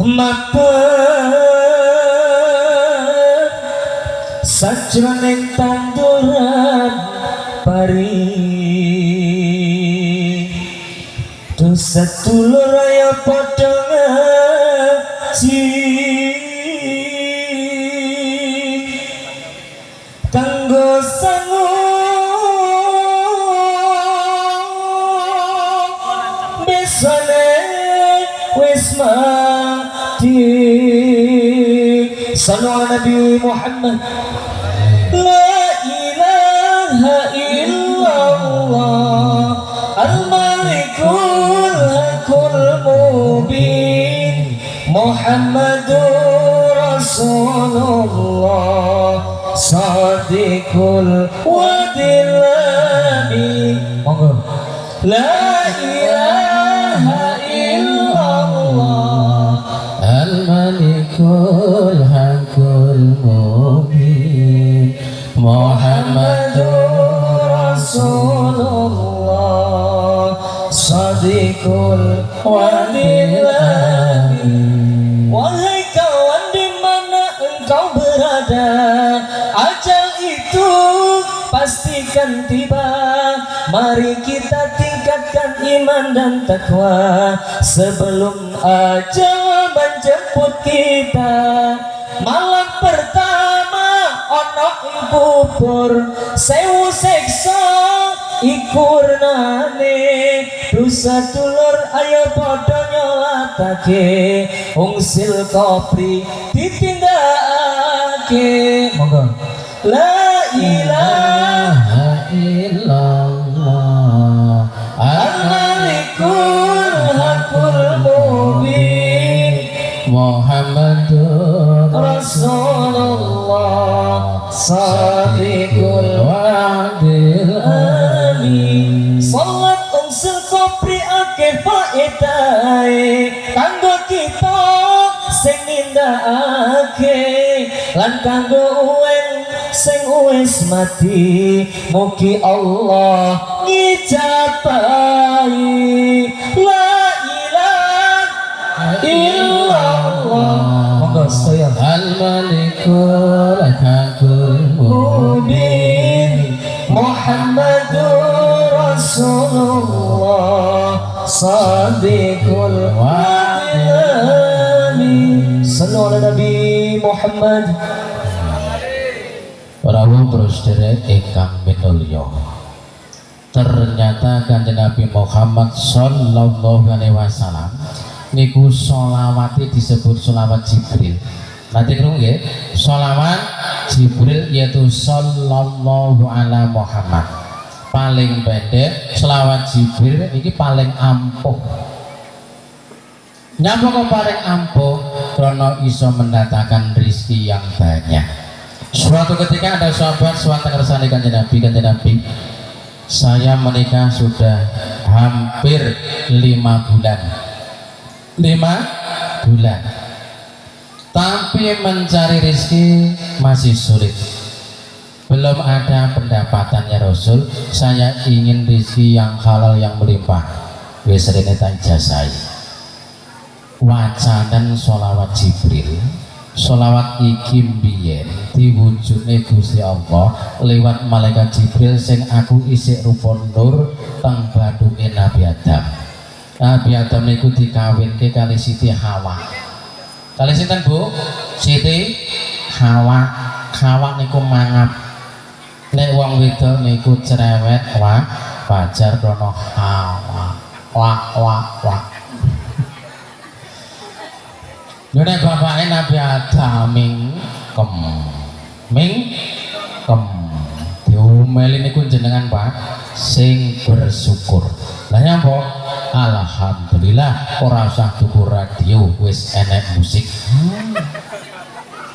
mata sajroning tanduran pari dosa dulur ayo padha ngaji kanggo sangu besane wis Sallu ala Nabi Muhammad. La ilaha illallah Al-Malikul Hakul Mubin Muhammadur Rasulullah Sadiqul Wadil Amin. Monggo. La ilaha illallah Al-Malikul Hakul Mubin Muhammadur Rasulullah Sadiqul Wadil Amin. Wahai kawan, di mana engkau berada, ajal itu pastikan tiba. Mari kita tingkatkan iman dan takwa sebelum ajal menjemput kita. Malam pertama ono ing kubur, sewu seksa ikur nane. Dosa dulur ayo padha nyolatake, ungsil kopri ditindakake. Monggo. La ilaha illallah Al-Malikul Hakul Mubin Muhammadur Rasulullah Sadiqul Wadil Amin. Salat ungsil kopri akeh faedahe kanggo kita sing nindakake lan kanggo uwen sing wis mati. Mugi Allah ngijabahi. La ilaha illallah. Monggo sedaya. Al-Malikul Hakul Mubin Muhammadur Rasulullah Sadiqul Wadil. Sallu ala Nabi Muhammad. Rawuh prosederek ingkang minulya, ternyata Kanjeng Nabi Muhammad sallallahu alaihi wasallam niku sholawati disebut sholawat Jibril. Nanti krungu nggih, sholawat Jibril yaitu sallallahu ala Muhammad. paling pendek, selawat Jibril iki paling ampuh. Nyapa kok paling ampuh? Karena iso mendatangkan rizki yang banyak. Suatu ketika ada sahabat suatu kersane Kanjeng Nabi, saya menikah sudah hampir 5 bulan. 5 bulan. Tapi mencari rizki masih sulit. Belum ada pendapatan ya Rasul. Saya ingin rizki yang halal yang melimpah. Wis rene tak ijazai. Wacanan sholawat Jibril. Sholawat iki mbiyen diwujudne Gusti Allah lewat malaikat Jibril sing aku isik rupa nur teng bathuke Nabi Adam. Nabi Adam niku dikawinke kali Siti Hawa. Kali sinten Bu? Siti Hawa. Hawa niku mangap. Nek wong wedok niku cerewet wajar krana Hawa. Wah. Nek bapake Nabi Adam mingkem. Diomeli niku jenengan Pak sing bersyukur. Lah nyapa? Alhamdulillah ora usah tuku radio wis enek musik.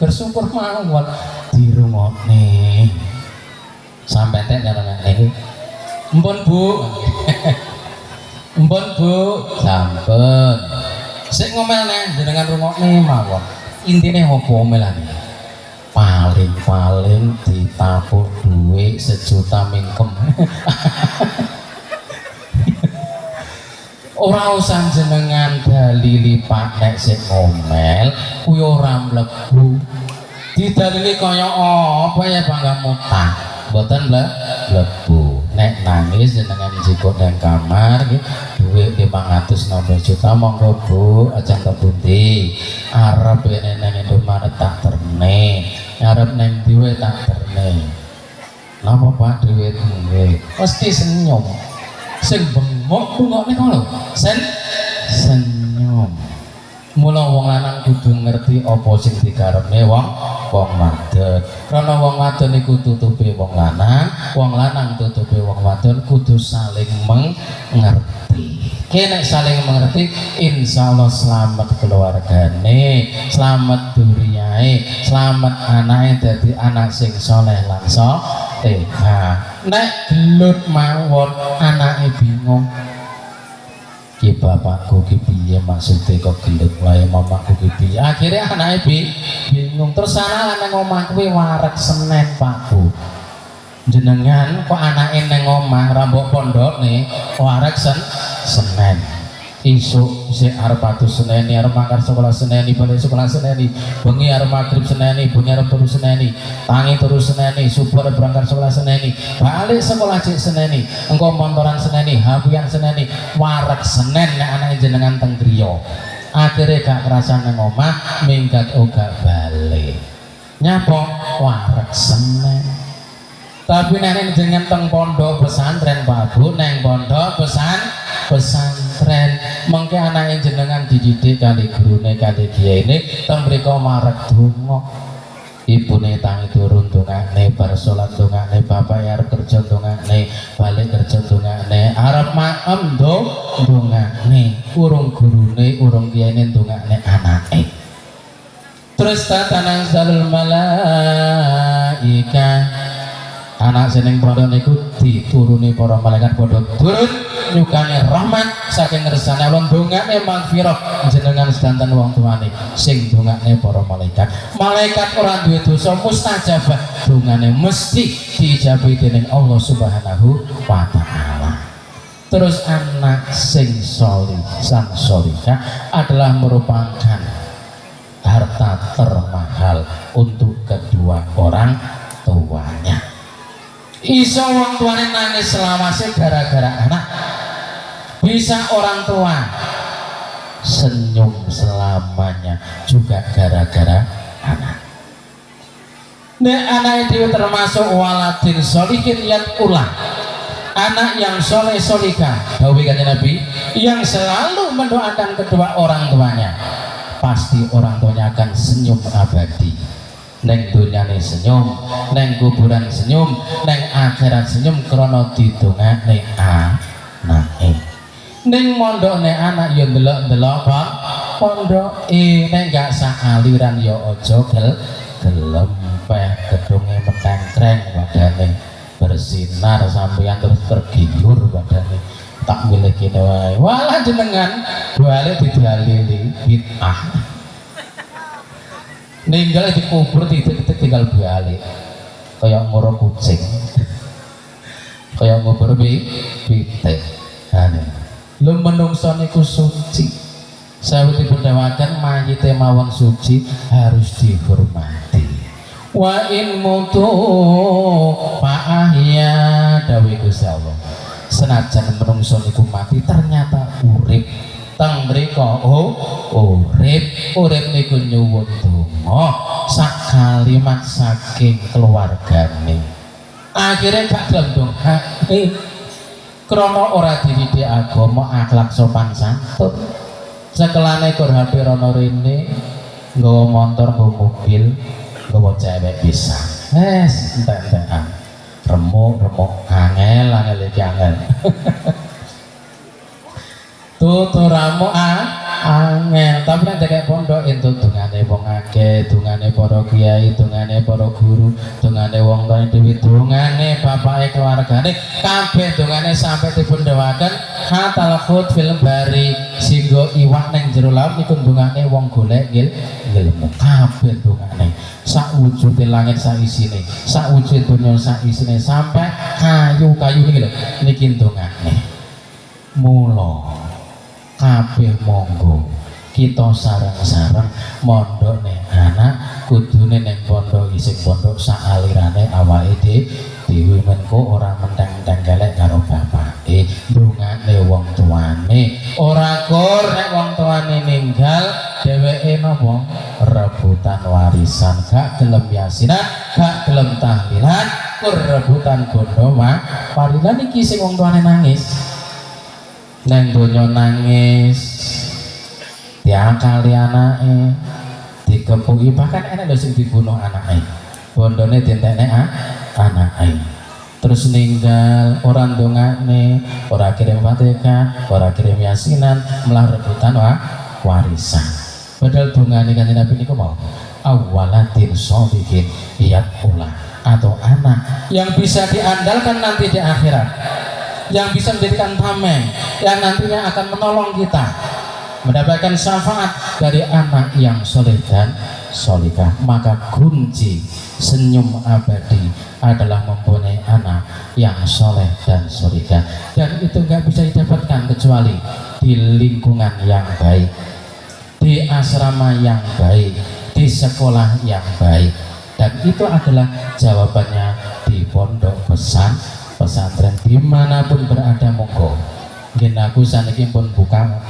Bersyukur mawon dirungokne. Sampai tek nang niku. Mpun Bu. Mpun Bu, sampun. Sik ngomel neh jenengan rungokne mawon. Intine opo omelane? Paling ditapuk duit 1 juta mingkem. Ora usah jenengan dalili Pak nek sik ngomel kuwi ora mlebu. Didalili kaya apa ya bangga mutah. Mboten mlebu. Nek nangis jenengan jikok nang kamar nggih duit 516 juta monggo Bu aja tebundi arep nang Indomaret tak terne arep nang diwe tak terne napa Pak duit nggih mesti senyum sing bengok bengokne kok lho senyum mula wong lanang kudu ngerti apa sing dikarepne wong wadon. Karena wong wadon iku tutupe wong lanang tutupe wong wadon kudu saling mengerti. Kene saling mengerti, insyaallah selamat keluargane, selamat duriyae, selamat anake dadi anak sing saleh lan salehah. Nek gelut mawon anake bingung. Ki bapakku ki piye maksude kok gendut wae mamaku ki piye akhirnya anake bingung terus ana nang omah kuwi wareg Senen Pak Bu jenengan kok anake nang omah rambok pondokne wareg Senen isuk sik arep atu Seneni arep mangkar sekolah Seneni balik sekolah Seneni bengi arep magrib Seneni bengi arep turu Seneni tangi turu Seneni subuh arep berangkat sekolah Seneni balik sekolah cek Seneni engko montoran Seneni habian Seneni wareg Senen nek anake jenengan teng griya akhire gak kerasa nang omah minggat uga balik nyapa wareg Senen tapi nek jenengan teng pondok pesantren Pak Bu neng pondok pesantren mengke anake jenengan dididik kali gurune kali kiyaine teng mriko marek donga ibune tangi turun dongane bar salat dongane bapak arep kerja dongane balik kerja dongane arep maem dongane urung gurune urung kiyaine dongane anake terus tatanazalul malaika anak seneng pondok niku dituruni para malaikat padha turun nyukani rahmat saking ngersane Allah dongane magfirah jenengan sedanten wong tuane sing dongane para malaikat ora duwe dosa mustajabah dongane mesti diijabahi dening Allah Subhanahu wa taala. Terus anak sing sholih sang sholihah adalah merupakan harta termahal untuk kedua orang tuanya. Iso wong tuane nangis selawase gara-gara anak, bisa orang tua senyum selamanya juga gara-gara anak. Nek anak itu termasuk waladin sholihin yang ulang, anak yang soleh solihah, dawuh kanjeng Nabi, yang selalu mendoakan kedua orang tuanya, pasti orang tuanya akan senyum abadi. neng dunyane senyum, neng kuburan senyum, neng akhirat senyum krana didongakne anake. Ning mondokne anak ya ndelok-ndelok Pak pondoke, nek gak sak aliran ya aja gelem peh gedunge metengkreng badane bersinar sampeyan terus tergiur badane tak milih kene wae. Walah jenengan balik didalili bid'ah. Ninggal dikubur tinggal balik kaya ngoro kucing. Kaya ngubur pitik. Lu menungso niku suci. Sawetipun dawakan mayite mawon suci harus dihormati. Wa in mutu fa'ahya dawuh Gusti Allah. Senajan menungso niku mati ternyata urip. Teng mriko urip niku nyuwun donga sak kalimat saking keluargane. Akhirnya gak gelem dongake. Krono ora dididik agama akhlak sopan santun. Sekelane kur HP rono rene nggawa motor nggawa mobil nggawa cewek bisa. Entek-entekan. Remuk angel iki angel. Tuturamu angel, tapi nek dek pondok entuk dungane wong akeh, dungane para kiai, dungane para guru, dungane wong tuane dhewe, dungane bapake keluargane, kabeh dungane sampai dipun dewaken hatal khut film bari singgo iwak ning jero laut niku dungane wong golek ilmu kabeh dungane sak wujude langit sak isine, sak wujude donya sak isine sampai kayu-kayu niki lho niki dungane. Mula kabeh monggo kita sareng-sareng mondok ning anak kudune ning pondok isih pondok sak alirane awake dhewe mengko ora menteng-menteng kelek karo bapake ndongane wong tuane ora kur nek wong tuane ninggal dheweke napa rebutan warisan gak gelem yasinan gak gelem tahlilan kur rebutan bondo warisan iki sing wong tuane nangis neng donya nangis diakali anake dikepuki bahkan enek lho sing dibunuh anake bondone dientekne anake terus ninggal ora ndongakne ora kirim Fatihah ora kirim yasinan malah rebutan warisan padahal dongane Kanjeng Nabi niku mau awalatin sholihin yaqula atau anak yang bisa diandalkan nanti di akhirat yang bisa menjadikan tameng yang nantinya akan menolong kita mendapatkan syafaat dari anak yang soleh dan solikah. Maka kunci senyum abadi adalah mempunyai anak yang soleh dan solikah, dan itu nggak bisa didapatkan kecuali di lingkungan yang baik, di asrama yang baik, di sekolah yang baik, dan itu adalah jawabannya di pondok pesantren dimanapun berada. Monggo nggih aku saniki pun buka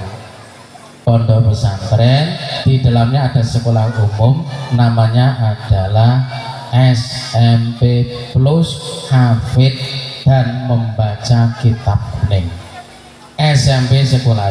pondok pesantren, di dalamnya ada sekolah umum namanya adalah SMP Plus Hafid dan Membaca Kitab Kuning. SMP sekolah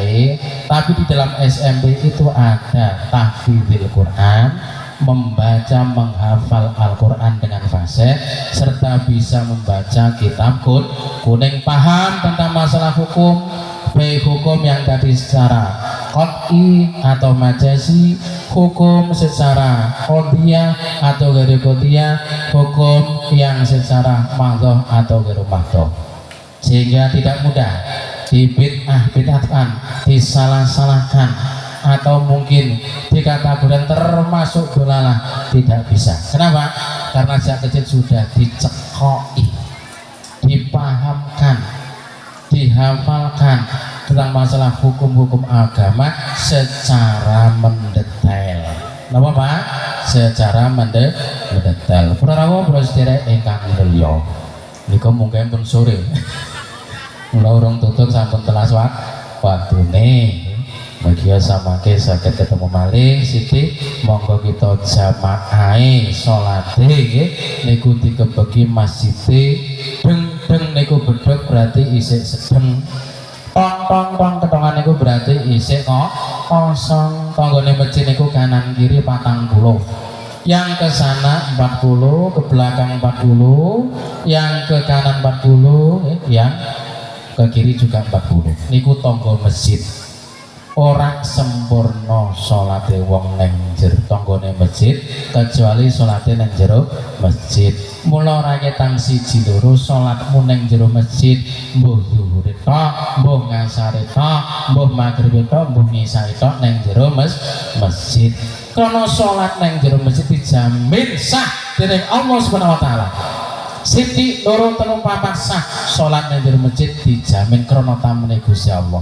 tapi di dalam SMP itu ada tahfidzul Quran, membaca menghafal Al-Quran dengan fasih, serta bisa membaca kitab kuning, paham tentang masalah hukum, baik hukum yang tadi secara qat'i atau majazi, hukum secara qadiyah atau ghairi qadiyah, hukum yang secara madhah atau ghairi madhah, sehingga tidak mudah dibid'ah-bid'ahkan, disalah-salahkan, atau mungkin dikategorikan termasuk dolalah. Tidak bisa. Kenapa? Karena sejak kecil sudah dicekoi, dipahamkan, dihafalkan tentang masalah hukum-hukum agama secara mendetail. Napa Pak? Secara mendetail. Prawo bro sedherek ingkang mulya. Nika mungkin pun sore. Mula urung tutup sampun telas waktune. Bagia samake saged ketemu malih Siti, monggo kita jamaah salate nggih niku dikebeki masjide deng niku bedhog berarti isih sedeng, tong ketongan niku berarti isih kosong, tanggane masjid niku kanan kiri 40, yang ke sana 40, ke belakang 40, yang ke kanan 40, yang ke kiri juga 40. Niku tangga masjid. Ora sempurna salate wong neng jero tanggane masjid kecuali salate neng jero masjid. Mula ora ketang siji loro salatmu neng jero masjid, mbuh zuhur tok, mbuh ngasar tok, mbuh maghrib tok, mbuh isya tok neng jero masjid. Karena salat neng jero masjid dijamin sah dening Allah Subhanahu wa taala. Siti loro telu papat sah salat neng jero masjid dijamin krana tamune Gusti Allah.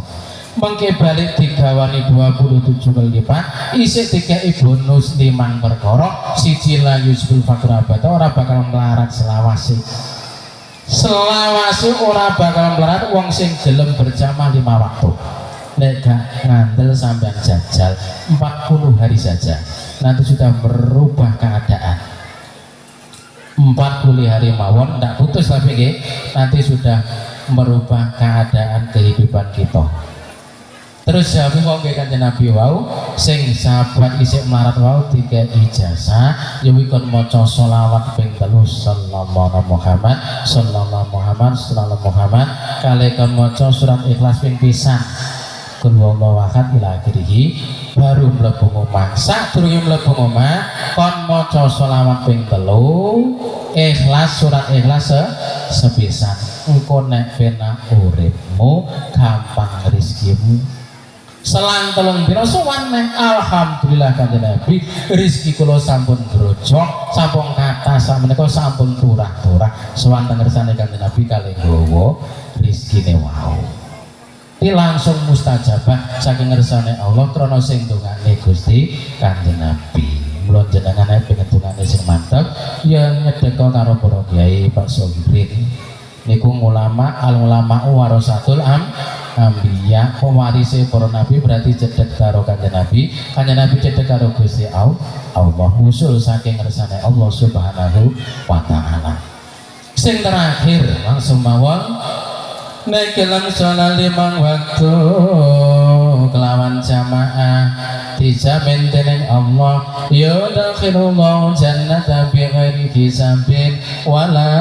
Mengke balik digawani 27 kelipat isih dikei bonus 5 perkara siji la yusbul fakrabata ora bakal melarat selawase ora bakal melarat wong sing gelem berjamaah 5 waktu. Nek gak ngandel sampean jajal 40 hari saja nanti sudah merubah keadaan. 40 hari mawon ndak putus tapi nggih nanti sudah merubah keadaan kehidupan kita. Terus jawi wong Kanjeng Nabi wau sing sahabat isih melarat wau dikei ijazah yawi kon maca selawat ping 3 sallallahu Muhammad sallallahu Muhammad sallallahu Muhammad kali kon maca surat Ikhlas ping pisan kul huwallahu ahad ila akhirih baru mlebu omah. Sadurunge mlebu omah kon maca selawat ping 3 Ikhlas surat Ikhlas sepisan engko nek penak uripmu gampang rezekimu. Selang telung dina sowan neh alhamdulillah Kanjeng Nabi rezeki kula sampun grojok sampun kathah sakmenika sampun turah-turah sowan teng ngersane Kanjeng Nabi kalih nggawa rezekine wau. Iki langsung mustajabah saking ngersane Allah krana sing ndongane Gusti Kanjeng Nabi. Mula jenengane pengedungane sing mantep ya nyedeka karo para kiai Pak Sogirin. Niku ulama al ulama warasatul ambiya pewarise para nabi berarti cedhek karo Kanjeng Nabi. Kanjeng Nabi cedhek karo Gusti Allah usul saking ngersane Allah Subhanahu wa taala. Sing terakhir langsung mawon nek kelem salat 5 waktu kelawan jamaah dijamin dening Allah yudkhilullahu jannata bi ghairi hisabin wala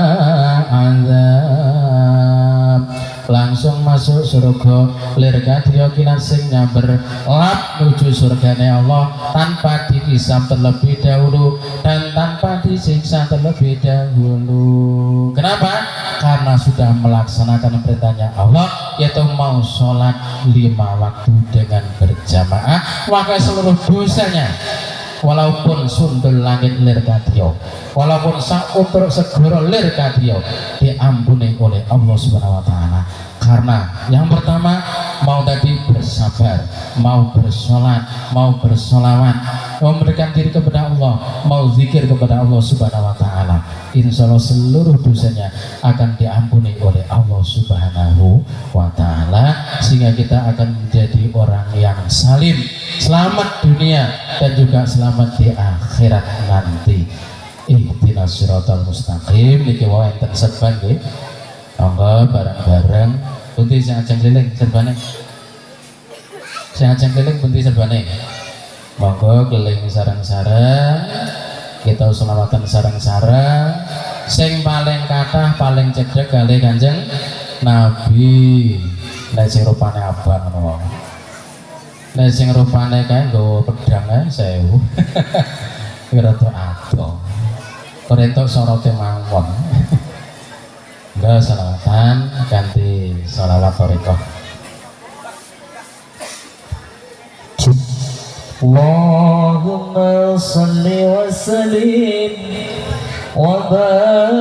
azab. Langsung masuk surga lir kadya kilat sing nyamber lap nuju surgane Allah tanpa dihisab terlebih dahulu dan tanpa disiksa terlebih dahulu. Kenapa? Karena sudah melaksanakan perintahnya Allah yaitu mau sholat 5 waktu dengan berjamaah maka seluruh dosanya walaupun sundul langit lir kadya walaupun sakutur segoro lir kadya diampuni oleh Allah Subhanahu wa taala. Karena yang pertama mau tadi bersabar, mau bersolat, mau bersolawat, mau memberikan diri kepada Allah, mau zikir kepada Allah Subhanahu wa taala. Insya Allah seluruh dosanya akan diampuni oleh Allah Subhanahu wa taala sehingga kita akan menjadi orang yang salim, selamat dunia dan juga selamat di akhirat nanti. Ihdinas siratal mustaqim niki wae enten serban nggih. Monggo bareng-bareng bunti sing ajeng keliling serbane. Sing ajeng keliling bunti serbane. Monggo keliling sareng-sareng. Kita selawatan sareng-sareng. Sing paling kathah paling cedhek kalih Kanjeng Nabi. Nek sing rupane abang ngono wae. Nek sing rupane kae nggawa pedang ae 1000. Kira to ado. Korentok sorote mawon. Enggak salawatan ganti salawat thariqah. Allahumma shalli wa sallim wa barik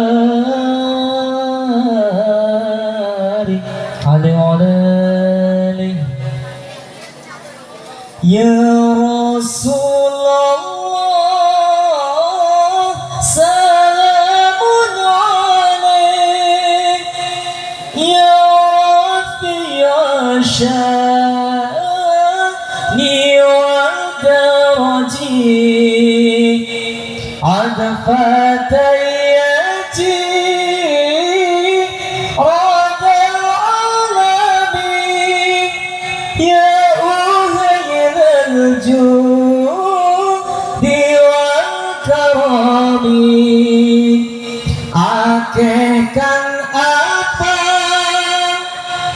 alaihi ya Rasulullah. شاني ودرجي عذفت ياتي رد العالمين يا أهيل الجود والكرم akehkan apa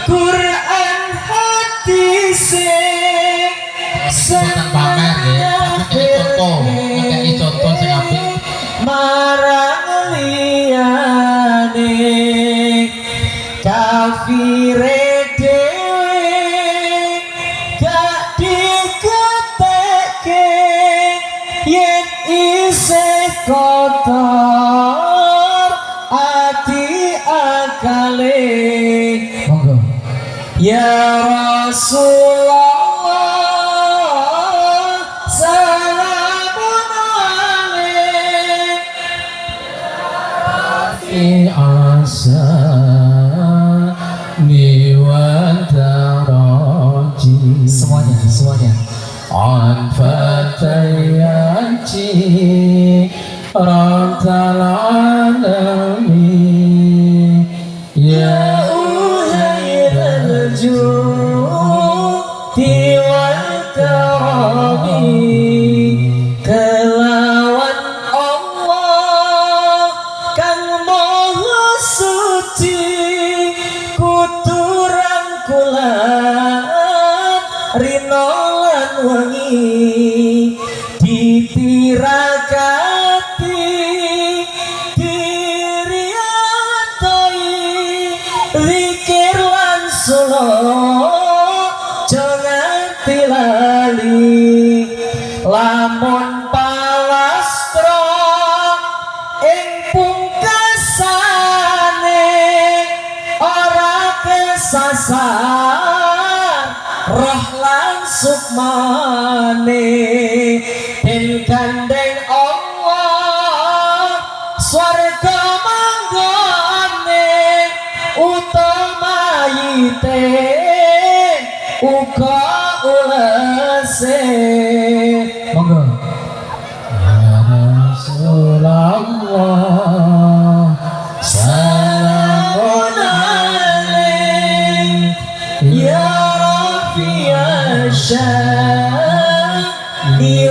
Quran hadis bukan pamer ya, tapi contoh sing apik marang liyane kafire dhewe gak diketekke yen isih kotor ati akale. Monggo ya Rasulullah salamun alaik asa niwantaraji semuanya anfatayaji rabbal alamin ya khairal judi wal karami kelawan Allah kang maha suci kuturan kulan rino lan wengi ditirakati diriatai zikir lan sholat jangan tilali lamun palastra ing pungkasane ora kesasar roh lan sukmane den gandeng Allah swarga manggone utama yite uga ulese. Monggo ya Rasulullah salamun alaik ya Rafi'a syani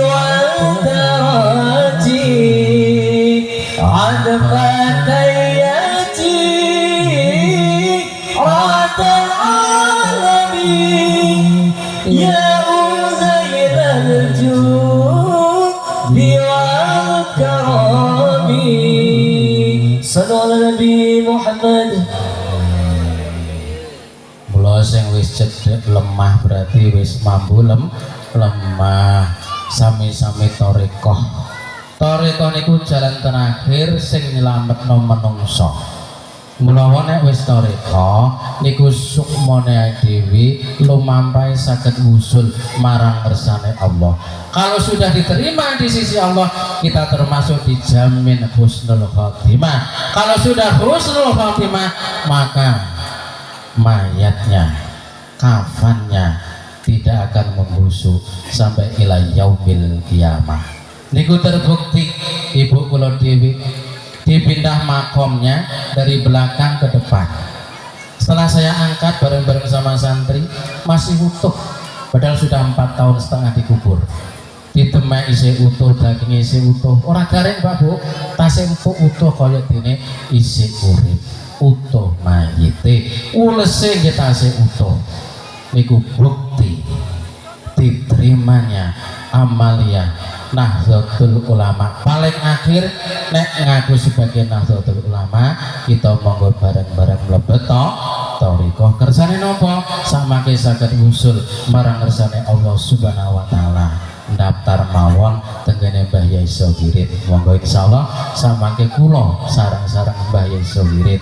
wal daraji adfatayati rabbal alamin ya khairal judi wal karami sallu ala nabi Muhammad. mula sing wis cedhek lemah berarti wis mampu lemah sami-sami tarekah niku jalan terakhir sing nyelametno menungso. Mula nek wis tarekah niku sukmane dhewe lumampah saged usul marang ngersane Allah. Kalau sudah diterima di sisi Allah, kita termasuk dijamin husnul khotimah. Kalau sudah husnul khotimah, maka mayatnya, kafannya tidak akan membusuk sampai ila yaumil kiamah. Niku terbukti ibu kula dewi dipindah makomnya dari belakang ke depan. Setelah saya angkat bareng-bareng sama santri masih utuh, padahal sudah 4 tahun setengah dikubur. Ditemek isi utuh, daging isi utuh, orang garing Pak Bu, tasih empuk utuh kaya dene isi urip, utuh mayite, ulese kita tasih utuh. Niku bukti diterimanya amalia Nahdlatul Ulama. Paling akhir nek ngaku sebagai Nahdlatul Ulama, kita monggo bareng-bareng mlebet thariqah. Kersane napa? Samangke saged usul marang kersane Allah Subhanahu wa taala. Daftar mawon tenggene Mbah Yai Sogirit. Monggo insyaallah samangke kula sareng-sareng Mbah Yai Sogirit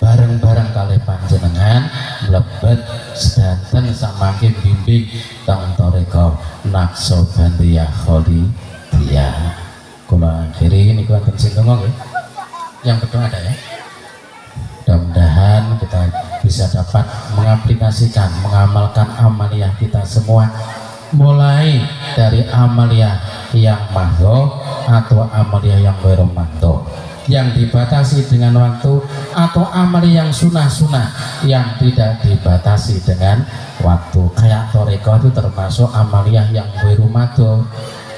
bareng-bareng kalih panjenengan mlebet sedanten samangke bimbing teng thariqah Naqsabandiyah Khalidiyah. Kula akhiri niku wonten sing ngomong nggih. Yang kedua ada ya. Mudah-mudahan kita bisa dapat mengaplikasikan, mengamalkan amaliyah kita semua, mulai dari amaliyah yang mahdoh atau amaliyah yang ghairu mahdoh, yang dibatasi dengan waktu, atau amaliyah yang sunah-sunah yang tidak dibatasi dengan waktu. Kayak thariqah itu termasuk amaliyah yang ghairu mahdoh.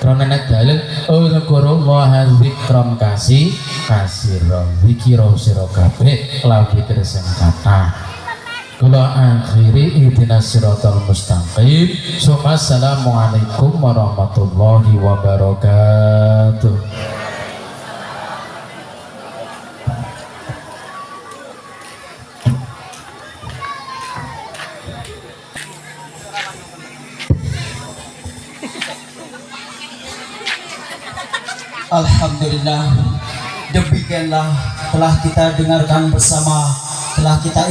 Krana nek dalil uzkurullaha dzikron kasira zikira sira kabeh lawi sing kathah. Kula akhiri ihdinas siratal mustaqim. Assalamualaikum warahmatullahi wabarakatuh. Alhamdulillah, demikianlah telah kita dengarkan bersama, telah kita